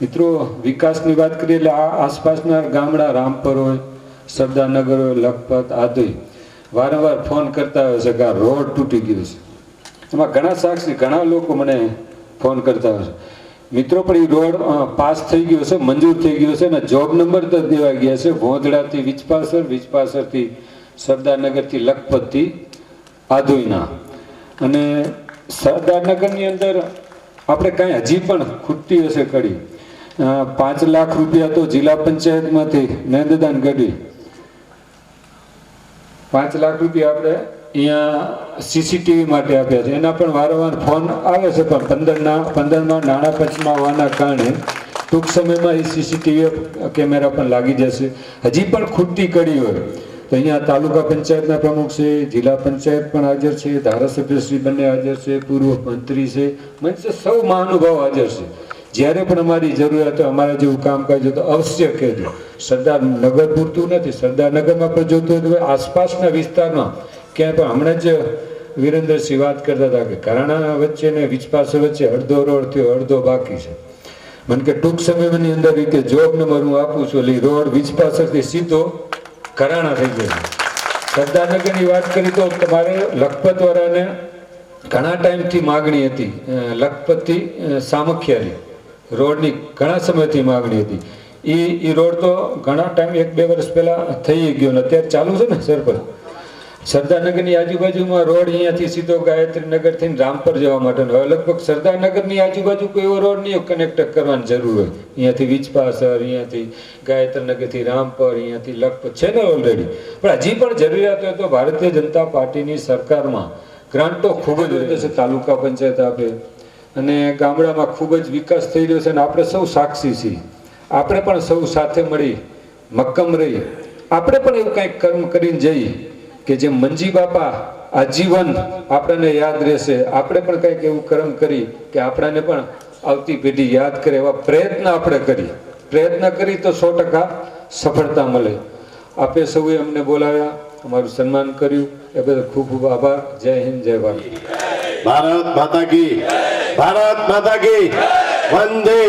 મિત્રો, વિકાસની વાત કરીએ એટલે આ આસપાસના ગામડા રામપર હોય, સરદારનગર હોય, લખપત, આદોઈ વારંવાર ફોન કરતા હોય છે કે આ રોડ તૂટી ગયો છે. એમાં ઘણા સાક્ષી, ઘણા લોકો મને ફોન કરતા હોય છે. મિત્રો, પણ એ રોડ પાસ થઈ ગયો છે, મંજૂર થઈ ગયો છે અને જોબ નંબર તો દેવાઈ ગયા છે. ભોંદડાથી વિચપાસર, વિચપાસરથી સરદારનગરથી લખપતથી આદોઈના. અને સરદારનગરની અંદર આપણે કાંઈ હજી પણ ખૂટતી હશે કડી. 5 લાખ રૂપિયા તો જિલ્લા પંચાયતમાંથી નરેન્દ્રદાન ગઢવી 5 લાખ રૂપિયા આપણે અહીંયા સીસીટીવી માટે આપ્યા છે. એના પણ વારંવાર ફોન આવે છે પણ 15માં નાણાં પંચમાં હોવાના કારણે ટૂંક સમયમાં એ સીસીટીવી કેમેરા પણ લાગી જશે. હજી પણ ખૂટતી કડી હોય તો અહીંયા તાલુકા પંચાયતના પ્રમુખ છે, જિલ્લા પંચાયત પણ હાજર છે, ધારાસભ્યશ્રી બંને હાજર છે, પૂર્વ મંત્રી છે, મંચ સૌ મહાનુભાવ હાજર છે. જ્યારે પણ અમારી જરૂરિયાત હોય, અમારા જેવું કામકાજ હોય તો અવશ્ય કહેજો. સરદારનગર પૂરતું નથી, સરદારનગરમાં પણ જોતું હોય તો આસપાસના વિસ્તારમાં ક્યાંય પણ. હમણાં જ વિરેન્દ્રસિંહ વાત કરતા હતા કે ઘરાણા વચ્ચે ને વિચપાસર વચ્ચે અડધો રોડ થયો, અડધો બાકી છે. મને કે ટૂંક સમયની અંદર કે જોબ નંબર હું આપું છું એટલે રોડ વિચપાસરથી સીધો ઘરાણા થઈ ગયો. સરદારનગરની વાત કરી તો તમારે લખપત વાળાને ઘણા ટાઈમથી માગણી હતી લખપતથી સામખિયારી રોડની ઘણા સમયથી માગણી હતી. એ રોડ તો ઘણા ટાઈમ 1-2 વર્ષ પહેલાં થઈ ગયો ને અત્યારે ચાલુ છે ને સરપંચ. સરદારનગરની આજુબાજુમાં રોડ અહીંયાથી સીધો ગાયત્રીનગર થઈને રામપર જવા માટેનો. હવે લગભગ સરદારનગરની આજુબાજુ કોઈ એવો રોડ નહીં કનેક્ટ કરવાની જરૂર હોય. અહીંયાથી વીજપાસર, અહીંયાથી ગાયત્રીનગરથી રામપર, અહીંયાથી લખપત છે ને ઓલરેડી. પણ હજી પણ જરૂરિયાત હોય તો ભારતીય જનતા પાર્ટીની સરકારમાં ગ્રાન્ટો ખૂબ જ વધે છે. તાલુકા પંચાયત આપે અને ગામડામાં ખૂબ જ વિકાસ થઈ રહ્યો છે અને આપણે સૌ સાક્ષી છીએ. આપણે પણ સૌ સાથે મળી મક્કમ રહી આપણે પણ એવું કંઈક કર્મ કરીને જઈએ કે જે મંજી બાપા આજીવન આપણને યાદ રહેશે. આપણે પણ કંઈક એવું કર્મ કરી કે આપણને પણ આવતી પેઢી યાદ કરે એવા પ્રયત્ન આપણે કરી તો 100% સફળતા મળે. આપે સૌએ અમને બોલાવ્યા, અમારું સન્માન કર્યું એ બદલ ખૂબ ખૂબ આભાર. જય હિન્દ, જય ભારત. ભારત માતા કી, ભારત માતા કી. વંદે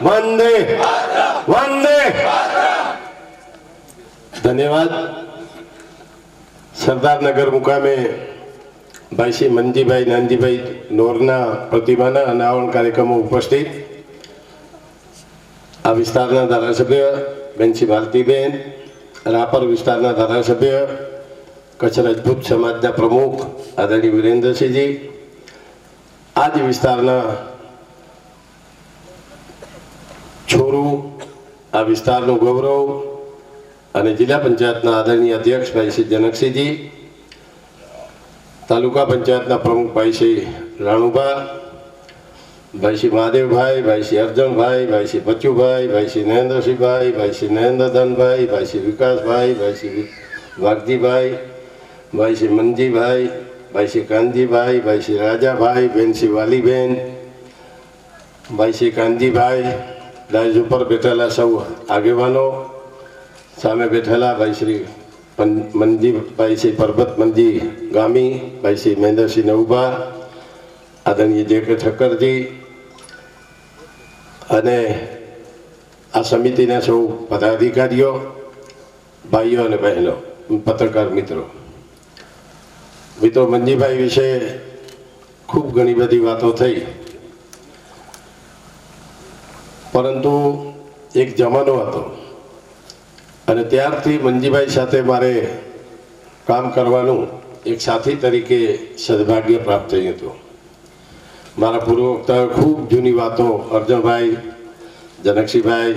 વંદે વંદે. ધન્યવાદ. સરદારનગર મુકામે ભાઈ શ્રી મંજીભાઈ નાનજીભાઈ નોરના પ્રતિમાના અનાવરણ કાર્યક્રમમાં ઉપસ્થિત આ વિસ્તારના ધારાસભ્ય બેન શ્રી ભારતીબેન, રાપર વિસ્તારના ધારાસભ્ય, કચ્છ રાજપૂત સમાજના પ્રમુખ આદરણીય વિરેન્દ્રસિંહજી, આ જ વિસ્તારના છોરું, આ વિસ્તારનું ગૌરવ અને જિલ્લા પંચાયતના આદરણીય અધ્યક્ષ ભાઈ શ્રી જનકસિંહજી, તાલુકા પંચાયતના પ્રમુખ ભાઈ શ્રી રાણુભા, ભાઈ શ્રી મહાદેવભાઈ, ભાઈ શ્રી અર્જનભાઈ, ભાઈ શ્રી બચુભાઈ, ભાઈ શ્રી નરેન્દ્રસિંહભાઈ, ભાઈ શ્રી નરેન્દ્રધનભાઈ, ભાઈ શ્રી વિકાસભાઈ, ભાઈ શ્રી વાઘજીભાઈ, ભાઈ શ્રી મનજીભાઈ, ભાઈ શ્રી કાનજીભાઈ, ભાઈ શ્રી રાજાભાઈ, બેન શ્રી વાલીબેન, ભાઈ શ્રી કાનજીભાઈ, ડાયસ ઉપર બેઠેલા સૌ આગેવાનો, સામે બેઠેલા ભાઈ શ્રી મનજી, ભાઈ શ્રી પરબત મનજી ગામી, ભાઈ શ્રી મહેન્દ્રસિંહ નવભા, આદરણીય જે કે ઠક્કરજી અને આ સમિતિના સૌ પદાધિકારીઓ, ભાઈઓ અને બહેનો, પત્રકાર મિત્રો. મંજીભાઈ વિશે ખૂબ ઘણી બધી વાતો થઈ, પરંતુ એક જમાનો હતો અને ત્યારથી મંજીભાઈ સાથે મારે કામ કરવાનું એક સાથી તરીકે સદભાગ્ય પ્રાપ્ત થયું હતું. મારા પૂર્વ વક્તાએ ખૂબ જૂની વાતો, અર્જનભાઈ, જનકસિંહભાઈ,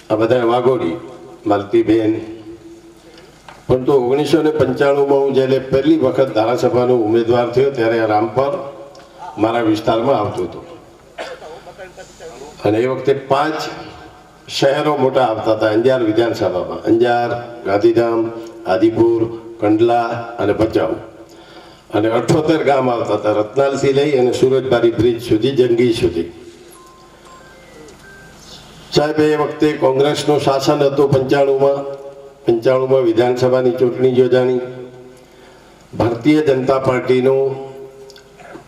આ બધા વાગોડી, માલતીબેન. પરંતુ 1995માં હું જ્યારે પહેલી વખત ધારાસભાનો ઉમેદવાર થયો ત્યારે આ રામપર મારા વિસ્તારમાં આવતું હતું અને એ વખતે 5 શહેરો મોટા આવતા હતા અંજાર વિધાનસભામાં. અંજાર, ગાંધીધામ, આદિપુર, કંડલા અને ભચાઉ, અને 78 ગામ આવતા હતા, રત્નાલથી લઈ અને સુરજબારી બ્રિજ સુધી, જંગી સુધી. સાહેબ, એ વખતે કોંગ્રેસનું શાસન હતું. 95માં વિધાનસભાની ચૂંટણી યોજાણી. ભારતીય જનતા પાર્ટીનું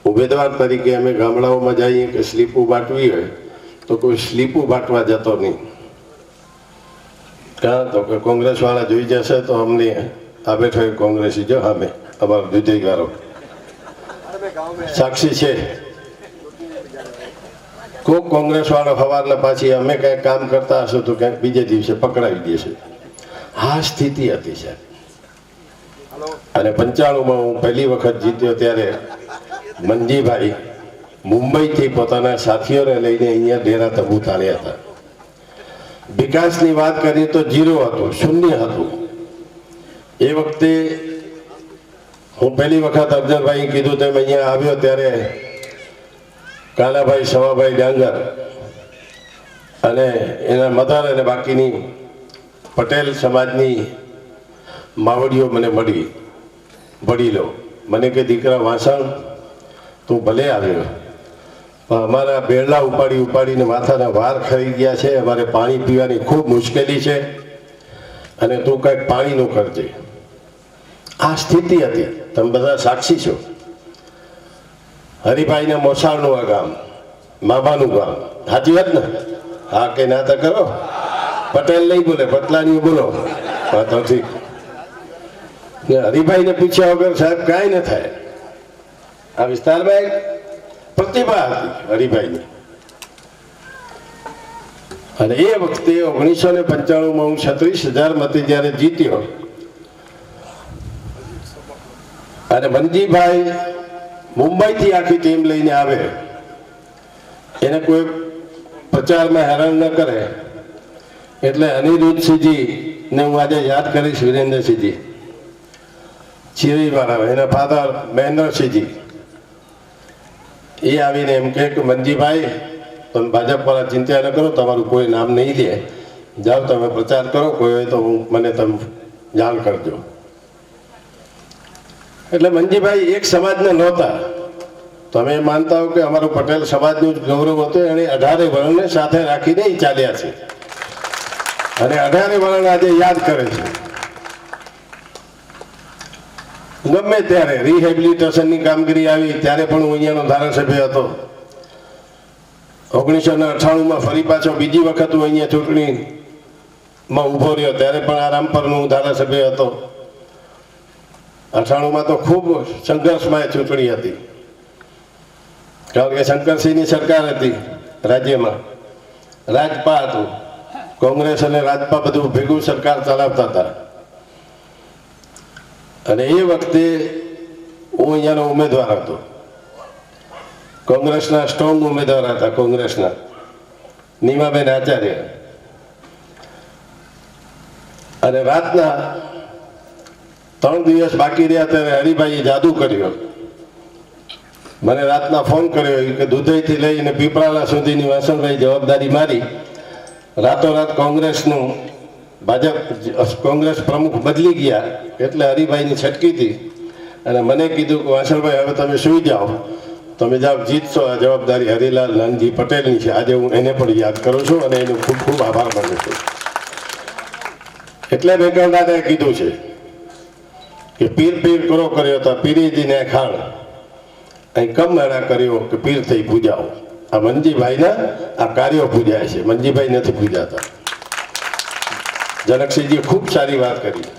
ઉમેદવાર તરીકે અમે ગામડાઓમાં જઈએ કે સ્લીપો બાંટવી હોય તો કોઈ સ્લીપો બાંટવા જતો નહીં. કારણ તો કે કોંગ્રેસ વાળા જોઈ જશે તો અમને આ બેઠો કોંગ્રેસી જો અમે અમારો દુધઈવાળો સાક્ષી છે. કોઈક કોંગ્રેસ વાળો સવારના પાછી અમે કંઈક કામ કરતા હશું તો કંઈક બીજે દિવસે પકડાવી દેશે. આ સ્થિતિ હતી સાહેબ. અને 95માં હું પહેલી વખત જીત્યો ત્યારે મંજીભાઈ મુંબઈથી પોતાના સાથીઓને લઈને અહીંયા ડેરા તંબુ તાણ્યા હતા. વિકાસની વાત કરીએ તો 0 હતું, શૂન્ય હતું. એ વખતે હું પહેલી વખત અર્જનભાઈ કીધું તેમ અહીંયા આવ્યો ત્યારે કાલાભાઈ સવાભાઈ ડાંગર અને એના મધર અને બાકીની પટેલ સમાજની માવડીઓ મને મળી, વડીલો. મને કે દીકરા વાસણ તું ભલે આવ્યો, પણ અમારા બેરલા ઉપાડીને માથાના વાર ખરી ગયા છે, અમારે પાણી પીવાની ખૂબ મુશ્કેલી છે અને તું કંઈક પાણીનું કરજે. આ સ્થિતિ હતી, તમે બધા સાક્ષી છો. હરિભાઈના મોસાળનું આ ગામ, મામાનું ગામ, સાચી વાત ને? હા કે ના તો કરો. પટેલ નહીં બોલે, પટલાની બોલો. હા તો ઠીક. હરિભાઈને પૂછ્યા વગર સાહેબ કાંઈ ન થાય. આ વિસ્તારમાં એક પ્રતિભા હતી હરિભાઈની. અને એ વખતે 1995માં હું 36,000 મતે જ્યારે જીત્યો અને મંજીભાઈ મુંબઈથી આખી ટીમ લઈને આવે, એને કોઈ પ્રચારમાં હેરાન ન કરે, એટલે અનિરુદ્ધસિંહજીને હું આજે યાદ કરીશ. વિરેન્દ્રસિંહજી ચીરીવાળા, એના ફાધર મહેન્દ્રસિંહજી, એ આવીને એમ કહે કે મંજીભાઈ તમે ભાજપ વાળા ચિંતા ન કરો, તમારું કોઈ નામ નહીં લે, જાઓ તમે પ્રચાર કરો, કોઈ હોય તો મને તમે જાણ કરજો. એટલે મંજીભાઈ એક સમાજના નહોતા. તમે માનતા હો કે અમારો પટેલ સમાજનું જ ગૌરવ હતું, એણે 18 વર્ણને સાથે રાખીને ચાલ્યા છે અને 18 વર્ણ આજે યાદ કરે છે. ગમે ત્યારે રિહેબિલિટેશનની કામગીરી આવી ત્યારે પણ હું અહીંયાનો ધારાસભ્ય હતો. 1998માં ફરી પાછો બીજી વખત હું અહીંયા ચૂંટણીમાં ઊભો રહ્યો, ત્યારે પણ આ રામપરનો હું ધારાસભ્ય હતો. 98માં તો ખૂબ સંઘર્ષમાં ચૂંટણી હતી, કારણ કે શંકરસિંહની સરકાર હતી રાજ્યમાં, રાજપા હતું, કોંગ્રેસ અને રાજપા બધું ભેગું સરકાર ચલાવતા હતા. અને એ વખતે હું અહીંયાનો ઉમેદવાર હતો, કોંગ્રેસના સ્ટ્રોંગ ઉમેદવાર હતા, કોંગ્રેસના નીમાબેન આચાર્ય. અને રાતના 3 દિવસ બાકી રહ્યા ત્યારે હરિભાઈએ જાદુ કર્યો. મને રાતના ફોન કર્યો કે દુધઈથી લઈને પીપળાલા સુધીની વાસણભાઈ જવાબદારી મારી. રાતોરાત કોંગ્રેસનું ભાજપ કોંગ્રેસ પ્રમુખ બદલી ગયા એટલે હરિભાઈની છટકી હતી અને મને કીધું કે વાસણભાઈ હવે તમે સૂઈ જાઓ, તમે જાઓ જીતશો, આ જવાબદારી હરિલાલ નાનજી પટેલની છે. આજે હું એને પણ યાદ કરું છું અને એનો ખૂબ ખૂબ આભાર માનું છું. એટલે વેંકટદાદાએ કીધું છે કે પીર પીર કરો કર્યો તો પીરીજીને ખાણ, અહીં કમ મેળા કર્યો કે પીર થઈ પૂજાઓ. આ મંજીભાઈના આ કાર્યો પૂજાય છે, મંજીભાઈ નથી પૂજાતા. જનકસિંહજીએ ખૂબ સારી વાત કરી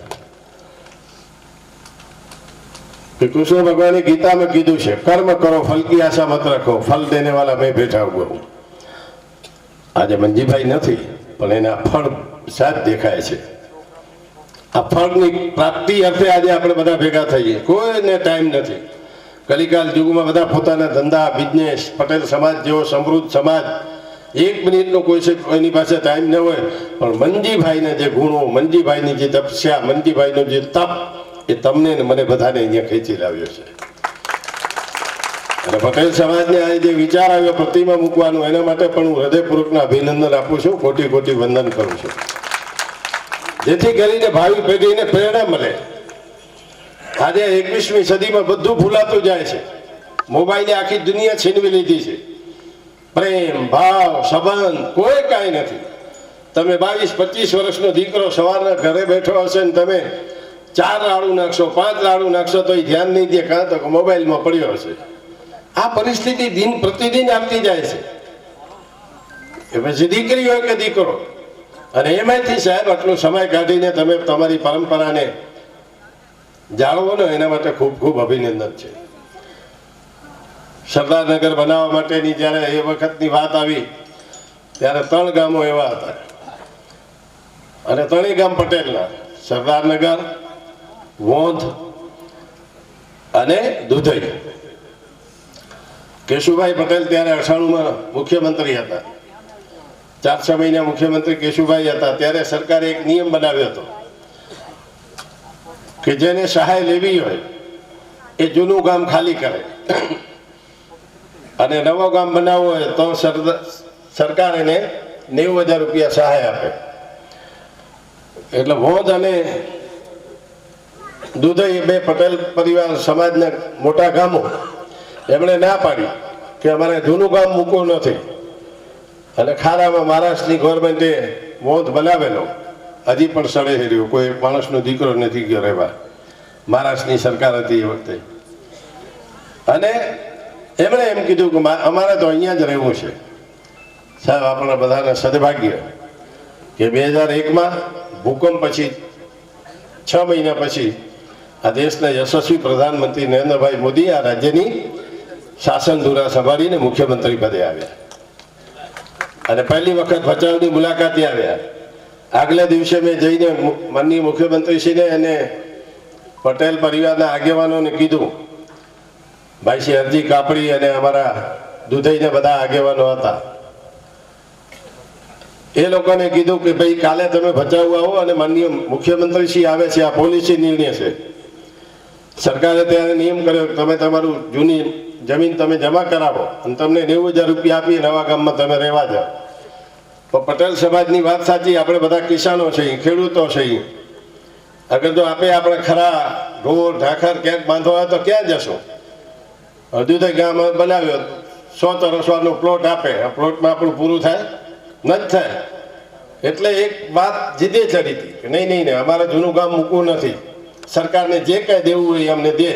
કે કૃષ્ણ ભગવાને ગીતામાં કીધું છે કર્મ કરો ફલ કી આશા મત રખો, ફલ દેને વાલા મેં બેઠા હુઆ હું. આજે મંજીભાઈ નથી પણ એના ફળ સાથ દેખાય છે. આ ફળની પ્રાપ્તિ અર્થે આજે આપણે બધા ભેગા થઈએ. કોઈને ટાઈમ નથી. કલિકાલ યુગમાં બધા પોતાના ધંધા, બિઝનેસ, પટેલ સમાજ જેવો સમૃદ્ધ સમાજ, 1 મિનિટનો કોઈની પાસે ટાઈમ ન હોય, પણ મંજીભાઈના જે ગુણો, મંજીભાઈની જે તપસ્યા, મંજીભાઈનો જે તપ, એ તમને ને મને બધાને અહીંયા ખેંચી લાવ્યો છે. અને પટેલ સમાજને આ જે વિચાર આવ્યો પ્રતિમા મૂકવાનો, એના માટે પણ હું હૃદયપૂર્વકના અભિનંદન આપું છું, કોટી કોટી વંદન કરું છું, જેથી કરીને ભાવિ પેઢીને પ્રેરણા મળે. આજે 21મી સદીમાં બધું ભૂલાતું જાય છે. મોબાઈલે આખી દુનિયા છીનવી લીધી છે. પ્રેમ, ભાવ, સંબંધ કોઈ કાંઈ નથી. તમે 22-25 વર્ષનો દીકરો સવારના ઘરે બેઠો હશે ને તમે 4 રાડું નાખશો, 5 રાડું નાખશો તો એ ધ્યાન નહીં દે, કાં તો મોબાઈલમાં પડ્યો હશે. આ પરિસ્થિતિ દિન પ્રતિદિન આવતી જાય છે. એ પછી દીકરી હોય કે દીકરો, અને એમાંથી સાહેબ આટલો સમય કાઢીને તમે તમારી પરંપરાને જાળવો ને, એના માટે ખૂબ ખૂબ અભિનંદન છે. સરદારનગર બનાવવા માટેની જ્યારે એ વખતની વાત આવી ત્યારે 3 ગામો એવા હતા અને 3 ગામ પટેલના, સરદારનગર, વોંધ અને દુધઈ. કેશુભાઈ પટેલ ત્યારે 98માં મુખ્યમંત્રી હતા, 4-6 મહિના મુખ્યમંત્રી કેશુભાઈ હતા. ત્યારે સરકારે એક નિયમ બનાવ્યો હતો કે જેને સહાય લેવી હોય એ જૂનું ગામ ખાલી કરે અને નવો ગામ બનાવવો હોય તો સરકાર એને 90,000 રૂપિયા સહાય આપે. એટલે વોંધ અને દુધઈ 2 પટેલ પરિવાર સમાજના મોટા ગામો, એમણે ના પાડી કે અમારે જૂનું ગામ મૂકવું નથી. અને ખારામાં મહારાષ્ટ્રની ગવર્મેન્ટે વોંધ બનાવેલો, હજી પણ સડે રહ્યો, કોઈ માણસનો દીકરો નથી ગયો રહેવા. મહારાષ્ટ્રની સરકાર હતી એ વખતે. અને એમણે એમ કીધું કે અમારે તો અહીંયા જ રહેવું છે. સાહેબ આપણા બધાના સદભાગ્ય કે 2001માં ભૂકંપ પછી 6 મહિના પછી આ દેશના યશસ્વી પ્રધાનમંત્રી નરેન્દ્રભાઈ મોદી આ રાજ્યની શાસન ધુરા સંભાળીને મુખ્યમંત્રી પદે આવ્યા. અને પહેલી વખત ભચાઉની મુલાકાતે આવ્યા. આગલા દિવસે મેં જઈને માનનીય મુખ્યમંત્રીશ્રીને અને પટેલ પરિવારના આગેવાનોને કીધું, ભાઈ શ્રી હરજી કાપડી અને અમારા દુધઈના બધા આગેવાનો હતા. એ લોકોને કીધું કે ભાઈ કાલે તમે ભચાઉ આવો અને માનનીય મુખ્યમંત્રીશ્રી આવે છે, આ પોલિસી નિર્ણય છે. સરકારે ત્યારે નિયમ કર્યો કે તમે તમારું જૂની જમીન તમે જમા કરાવો અને તમને 90,000 રૂપિયા આપી નવા ગામમાં તમે રહેવા જાઓ. પણ પટેલ સમાજની વાત સાચી, આપણે બધા કિસાનો છીએ, ખેડૂતો છીએ. અગર જો આપણે ખરા ઢોર ઢાખર ક્યાંક બાંધવા હોય તો ક્યાં જશું? દુધઈ ગામ બનાવ્યો 100 ચોરસવાનો પ્લોટ આપે, આ પ્લોટમાં આપણું પૂરું થાય ન જ થાય. એટલે એક વાત જીદે ચડી હતી કે નહીં અમારે જૂનું ગામ મૂકવું નથી, સરકારને જે કાંઈ દેવું હોય અમને દે.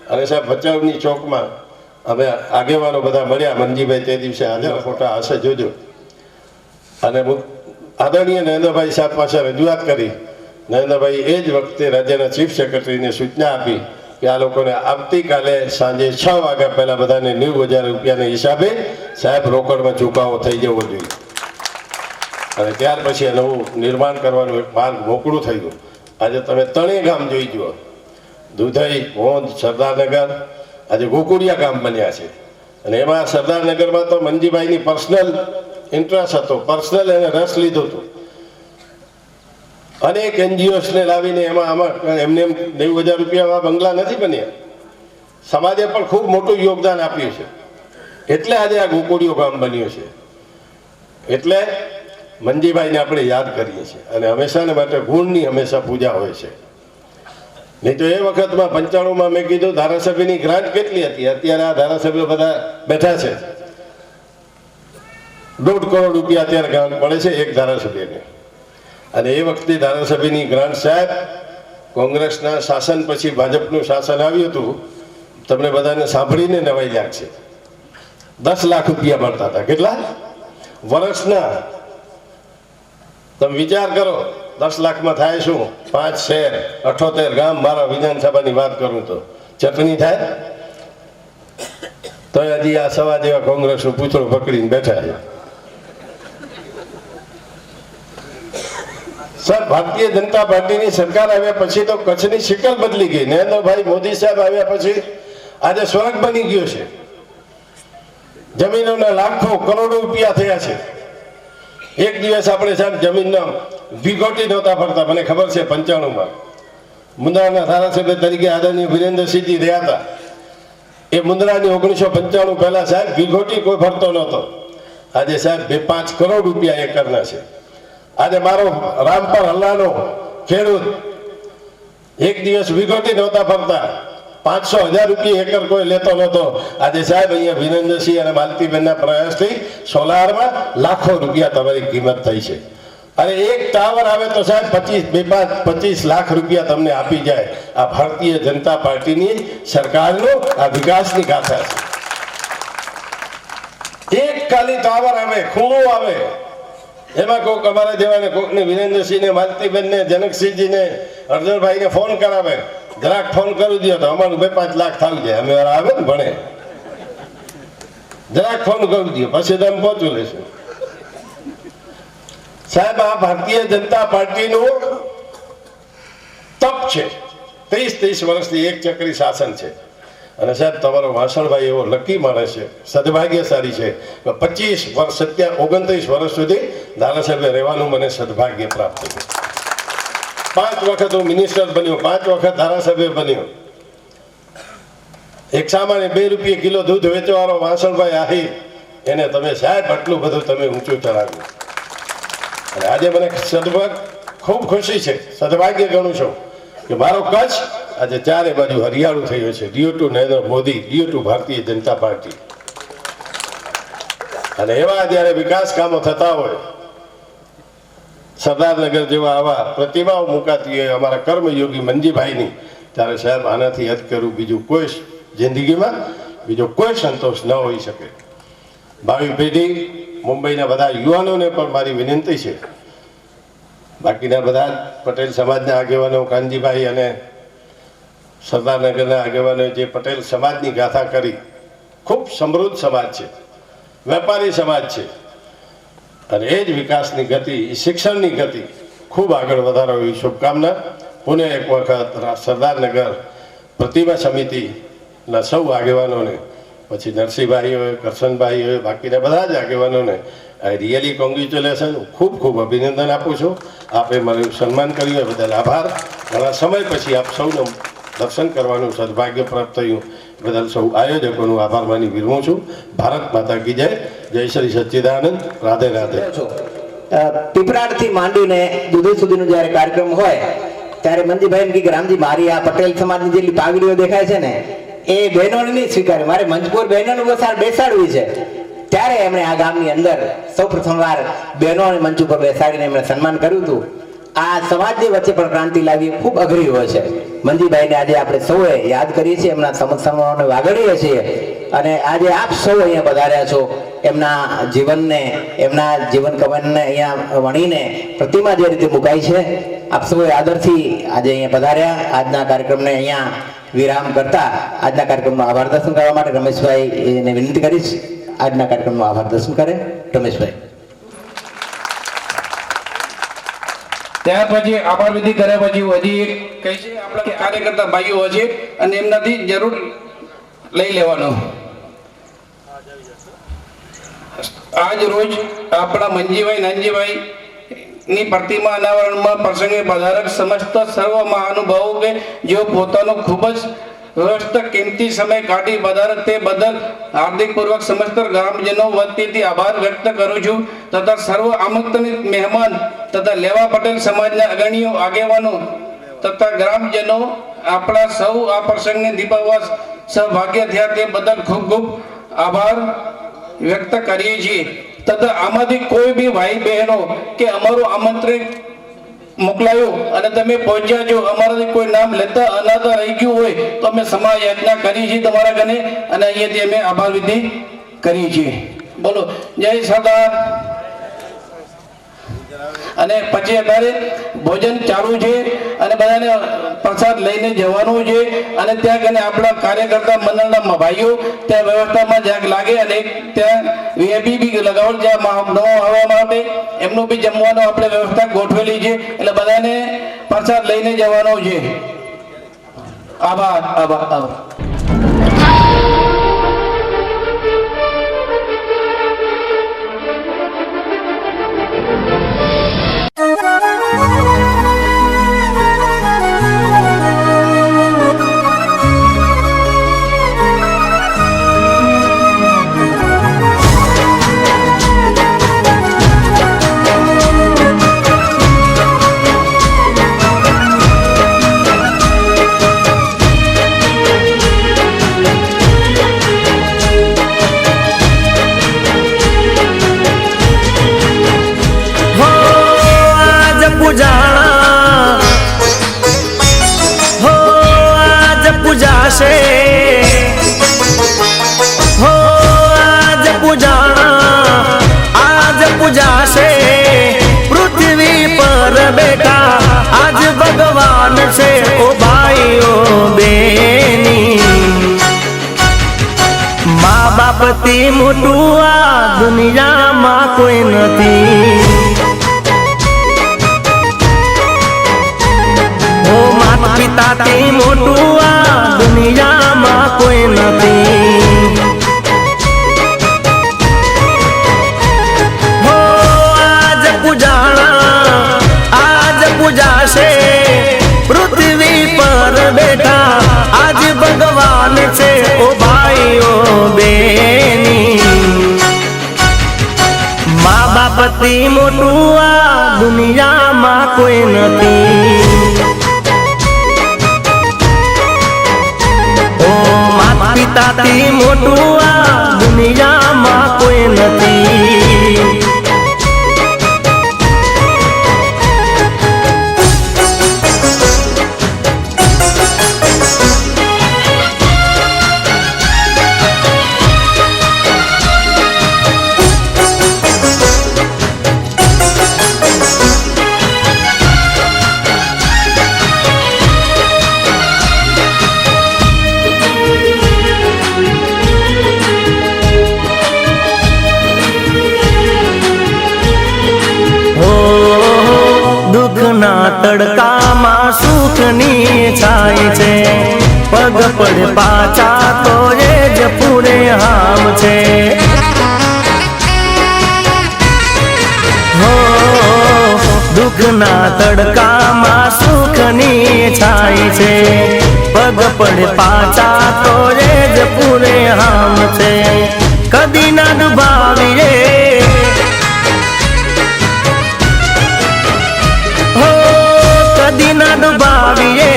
અને સાહેબ ભચાઉની ચોકમાં અમે આગેવાનો બધા મળ્યા, મનજીભાઈ તે દિવસે હાજર, ફોટા હશે જોજો. અને આદરણીય નરેન્દ્રભાઈ સાહેબ પાસે રજૂઆત કરી. નરેન્દ્રભાઈ એ જ વખતે રાજ્યના ચીફ સેક્રેટરીને સૂચના આપી કે આ લોકોને આવતીકાલે સાંજે 6 વાગ્યા પહેલાં બધાને 90,000 રૂપિયાના હિસાબે સાહેબ રોકડમાં ચૂકવો થઈ જવો જોઈએ. અને ત્યાર પછી નવું નિર્માણ કરવાનું એક માર્ગ મોકળું થઈ ગયું. આજે તમે 3 ગામ જોઈ જુઓ, દુધઈ, હોંદ, સરદારનગર, આજે ગોકુળિયા ગામ બન્યા છે. અને એમાં સરદારનગરમાં તો મનજીભાઈની પર્સનલ ઇન્ટરેસ્ટ હતો, પર્સનલ એને રસ લીધો હતો. અનેક NGOsને લાવીને આમાં એમને 90,000 રૂપિયામાં બંગલા નથી બન્યા. સમાજે પણ ખૂબ મોટું યોગદાન આપ્યું છે, એટલે આજે આ ગોકુળિયો ગામ બન્યું છે. એટલે મનજીભાઈને આપણે યાદ કરીએ છીએ અને હંમેશાને માટે ગુણની હંમેશા પૂજા હોય છે. નહીં તો એ વખતમાં 95માં મેં કીધું ધારાસભ્યની ગ્રાન્ટ કેટલી હતી, અત્યારે આ ધારાસભ્યો બધા બેઠા છે, 1.5 કરોડ રૂપિયા અત્યારે ગ્રાન્ટ મળે છે એક ધારાસભ્યને. અને એ વખતે ધારાસભ્યની ગ્રાન્ટ સાહેબ કોંગ્રેસના શાસન પછી ભાજપનું શાસન આવ્યું હતું, તમને બધાને સાંભળીને નવાઈ લાગશે. 10 લાખ રૂપિયા મળતા હતા. કેટલા વર્ષના? તમે વિચાર કરો, 10 લાખમાં થાય શું? 5 શહેર, 78 ગામ. મારા વિધાનસભાની વાત કરું તો ચટણી થાય તો હજી આ સવા જેવા કોંગ્રેસનું પૂછડું પકડીને બેઠા છે. સર, ભારતીય જનતા પાર્ટીની સરકાર આવ્યા પછી તો કચ્છની શિકલ બદલી ગઈ. નરેન્દ્રભાઈ મોદી સાહેબ આવ્યા પછી આજે સ્વર્ગ બની ગયો છે. જમીનોના લાખો કરોડો રૂપિયા થયા છે. એક દિવસ આપણે સાહેબ જમીનના વિઘોટી નહોતા ફરતા, મને ખબર છે. 95માં મુન્દ્રાના ધારાસભ્ય તરીકે આદરણીય વિરેન્દ્રસિંહજી રહ્યા હતા. એ મુન્દ્રાની 1995 પહેલા સાહેબ વિઘોટી કોઈ ફરતો નહોતો. આજે સાહેબ 2-5 કરોડ રૂપિયા એકરના છે. આજે મારો રામપર હલ્લાનો ખેડૂત એક દિવસ વિઘોટી નહોતા ફરતા, 500,000 રૂપિયા એકર કોઈ લેતો નહોતો. આજે સાહેબ અહીંયા વિરેન્દ્રસિંહ અને માલતીબેનના પ્રયાસથી સોલારમાં લાખો રૂપિયા તમારી કિંમત થઈ છે. અને એક ટાવર આવે તો સાહેબ 25 લાખ રૂપિયા તમને આપી જાય. આ ભારતીય જનતા પાર્ટીની સરકારનો આ વિકાસની ગાથા છે. એક ખાલી ટાવર આવે, ખૂણો આવે, એમાં કોઈક અમારા જેવાને, કોઈકને વિરેન્દ્રસિંહને, માલતીબેનને, જનકસિંહજીને, અર્જુનભાઈને ફોન કરાવે, જરાક ફોન કરી દો તો અમારું 2-5 લાખ થઈ જાય. અમે આવે ને ભણે, જરાક ફોન કરી દો પછી તમે પહોંચી લેશું. સાહેબ, આ ભારતીય જનતા પાર્ટીનું તપ છે. 30 વર્ષથી એક ચક્રી શાસન છે. અને સાહેબ, તમારો વાસણભાઈ એવો લકી માણસ છે, સદભાગ્યશાળી છે. 29 વર્ષ સુધી ધારાસભ્ય રહેવાનું મને સદભાગ્ય પ્રાપ્ત થયું. 5 વખત હું મિનિસ્ટર બન્યો, 5 વખત ધારાસભ્ય બન્યો. એક સામાન્ય 2 રૂપિયા કિલો દૂધ વેચવાવાળો વાસણભાઈ આહિર, એને તમે સાહેબ આટલું બધું તમે ઊંચું ચડાવ્યું. અને આજે મને ખૂબ ખુશી છે, સદભાગ્ય ગણું છું કે મારો કચ્છ આજે 4 બાજુ હરિયાળું થયું છે. Due to Narendra Modi, due to Bharatiya Janata party. અને એવા જ્યારે વિકાસ કામો થતા હોય, સરદારનગર જેવા આવા પ્રતિમાઓ મુકાતી હોય અમારા કર્મયોગી મનજીભાઈની, ત્યારે સાહેબ આનાથી હદ કરું બીજું કોઈ જિંદગીમાં બીજો કોઈ સંતોષ ન હોઈ શકે. ભાવિ પેઢી, મુંબઈના બધા યુવાનોને પણ મારી વિનંતી છે, બાકીના બધા પટેલ સમાજના આગેવાનો, કાનજીભાઈ અને સરદારનગરના આગેવાનોએ જે પટેલ સમાજની ગાથા કરી, ખૂબ સમૃદ્ધ સમાજ છે, વેપારી સમાજ છે. અને એ જ વિકાસની ગતિ, શિક્ષણની ગતિ ખૂબ આગળ વધારો એવી શુભકામના. પુનઃ એક વખત સરદારનગર પ્રતિમા સમિતિના સૌ આગેવાનોને, પછી નરસિંહભાઈ હોય, કરશનભાઈ હોય, બાકીના બધા જ આગેવાનોને રિયલી કોંગ્રેચ્યુલેશન, ખૂબ ખૂબ અભિનંદન આપું છું. આપે મારું સન્માન કર્યું એ બદલ આભાર. ઘણા સમય પછી આપ સૌનું દર્શન કરવાનું સદભાગ્ય પ્રાપ્ત થયું બદલ સૌ આયોજકોનું આભાર માની વિરમું છું. ભારત માતા કી જય. જય શ્રી સચ્ચિદાનંદ. રાધે રાધે. પીપરાડથી માંડીને દુધઈ સુધીનો જ્યારે કાર્યક્રમ હોય ત્યારે મંજીભાઈ કે રામજી મારી આ પટેલ સમાજની જેટલી પાઘડીઓ દેખાય છે ને એ બહેનોને નહીં સ્વીકારે, મારે મંચપુર બહેનોનું બેસાડવી છે. ત્યારે એમણે આ ગામની અંદર સૌ પ્રથમવાર બહેનોને મંચ ઉપર બેસાડીને એમણે સન્માન કર્યું હતું. આ સમાજની વચ્ચે પણ ક્રાંતિ લાવવી ખૂબ અઘરી હોય છે. મંજીભાઈને આજે આપણે સૌએ યાદ કરીએ છીએ, એમના સમક્ષને વાગડીએ છીએ. અને આજે આપ સૌ અહીંયા પધાર્યા છો, એમના જીવનને, એમના જીવન કવનને અહીંયા વણીને પ્રતિમા જે રીતે મુકાઈ છે, આપ સૌએ આદરથી આજે અહીંયા પધાર્યા. આજના કાર્યક્રમને અહીંયા વિરામ કરતા આજના કાર્યક્રમનો આભાર દર્શન કરવા માટે રમેશભાઈને વિનંતી કરીશ. આજના કાર્યક્રમનો આભાર દર્શન કરે રમેશભાઈ. ત્યાર પછી આભાર વિધિ કર્યા પછી હજી એક કહી છે આપણા કાર્યકર્તા ભાઈઓ હશે અને એમનાથી જરૂર લઈ લેવાનો. આજ રોજ આપણા મંજીભાઈ નાનજીભાઈ ની પ્રતિમા અનાવરણમાં પ્રસંગે પધારક સમસ્ત સર્વ મહાનુભાવો કે જેઓ પોતાનો ખૂબ જ વ્યવસ્થિત કિંમતી સમય કાઢી પધારક તે બદલ હાર્દિક પૂર્વક સમસ્ત ગ્રામજનો વતીથી આભાર વ્યક્ત કરું છું. તથા સર્વ આમંત્રિત મહેમાન તથા લેવા પટેલ સમાજના અગ્રણીઓ, આગેવાનો તથા ગ્રામજનો આપણા સૌ આ પ્રસંગને દીપાવવા સૌભાગ્ય થયા તે બદલ ખૂબ ખૂબ આભાર વ્યક્ત કરીએ છીએ. તથા આમાંથી કોઈ બી ભાઈ બહેનો કે અમારું આમંત્રણ મોકલાયું અને તમે પહોંચ્યા છો, અમારાથી કોઈ નામ લેતા અનાથા રહી ગયું હોય તો અમે સમાજ યાચના કરી છીએ તમારા કને અને અહીંયાથી અમે આભાર વિધિ કરીએ છીએ. બોલો જય સરદાર. અને પછી અત્યારે ભોજન ચાલુ છે અને બધાને પ્રસાદ લઈને જવાનું છે અને ત્યાં કને આપણા કાર્યકર્તા મંડળના ભાઈઓ ત્યાં વ્યવસ્થામાં જ્યાં લાગે અને ત્યાં વીઆઈપી બી લગાવડ જ્યાં નવો આવવા માટે એમનું બી જમવાનું આપણે વ્યવસ્થા ગોઠવેલી છે એટલે બધાને પ્રસાદ લઈને જવાનો છે. આભાર આભાર આભાર. બાપથી મોટું આ દુનિયામાં કોઈ નથી. ઓ માતા પિતાથી મોટું આ દુનિયામાં કોઈ નથી. હો આજ પૂજાણા આજ પૂજાશે પૃથ્વી પર બેઠા આજ ભગવાન છે. ઓ ભાઈઓ મા બાપથી મોટું આ દુનિયામાં કોઈ નથી. ઓ માતા પિતાથી મોટું આ દુનિયામાં કોઈ નથી. તડકામાં સુખની છાય છે, પગ પડે પાછા તો એ જ પૂરે હામ છે. હો દુઃખના તડકામાં સુખની છાય છે, પગ પડે પાછા તો એ જ પૂરે હામ છે. કદી ના દુભાવીએ હો, કદી ના દુભાવીએ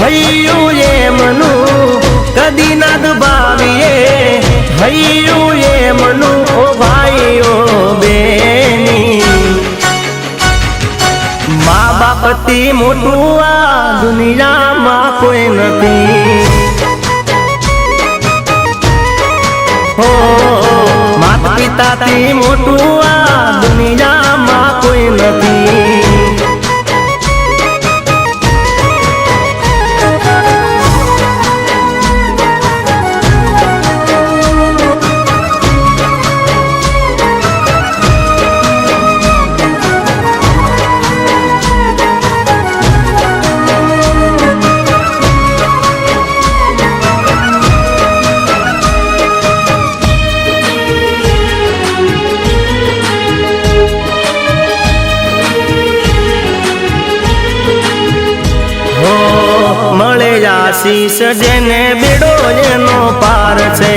હૈયું એમનું, કદી ના દુભાવીએ હૈયું એમનું. ઓ ભાઈઓ બેની મા બાપથી મોટું આ દુનિયામાં કોઈ નથી. હો માતા પિતાથી મોટું આ દુનિયામાં કોઈ નથી. મળે આશીષ જેને બેડો એનો પાર છે.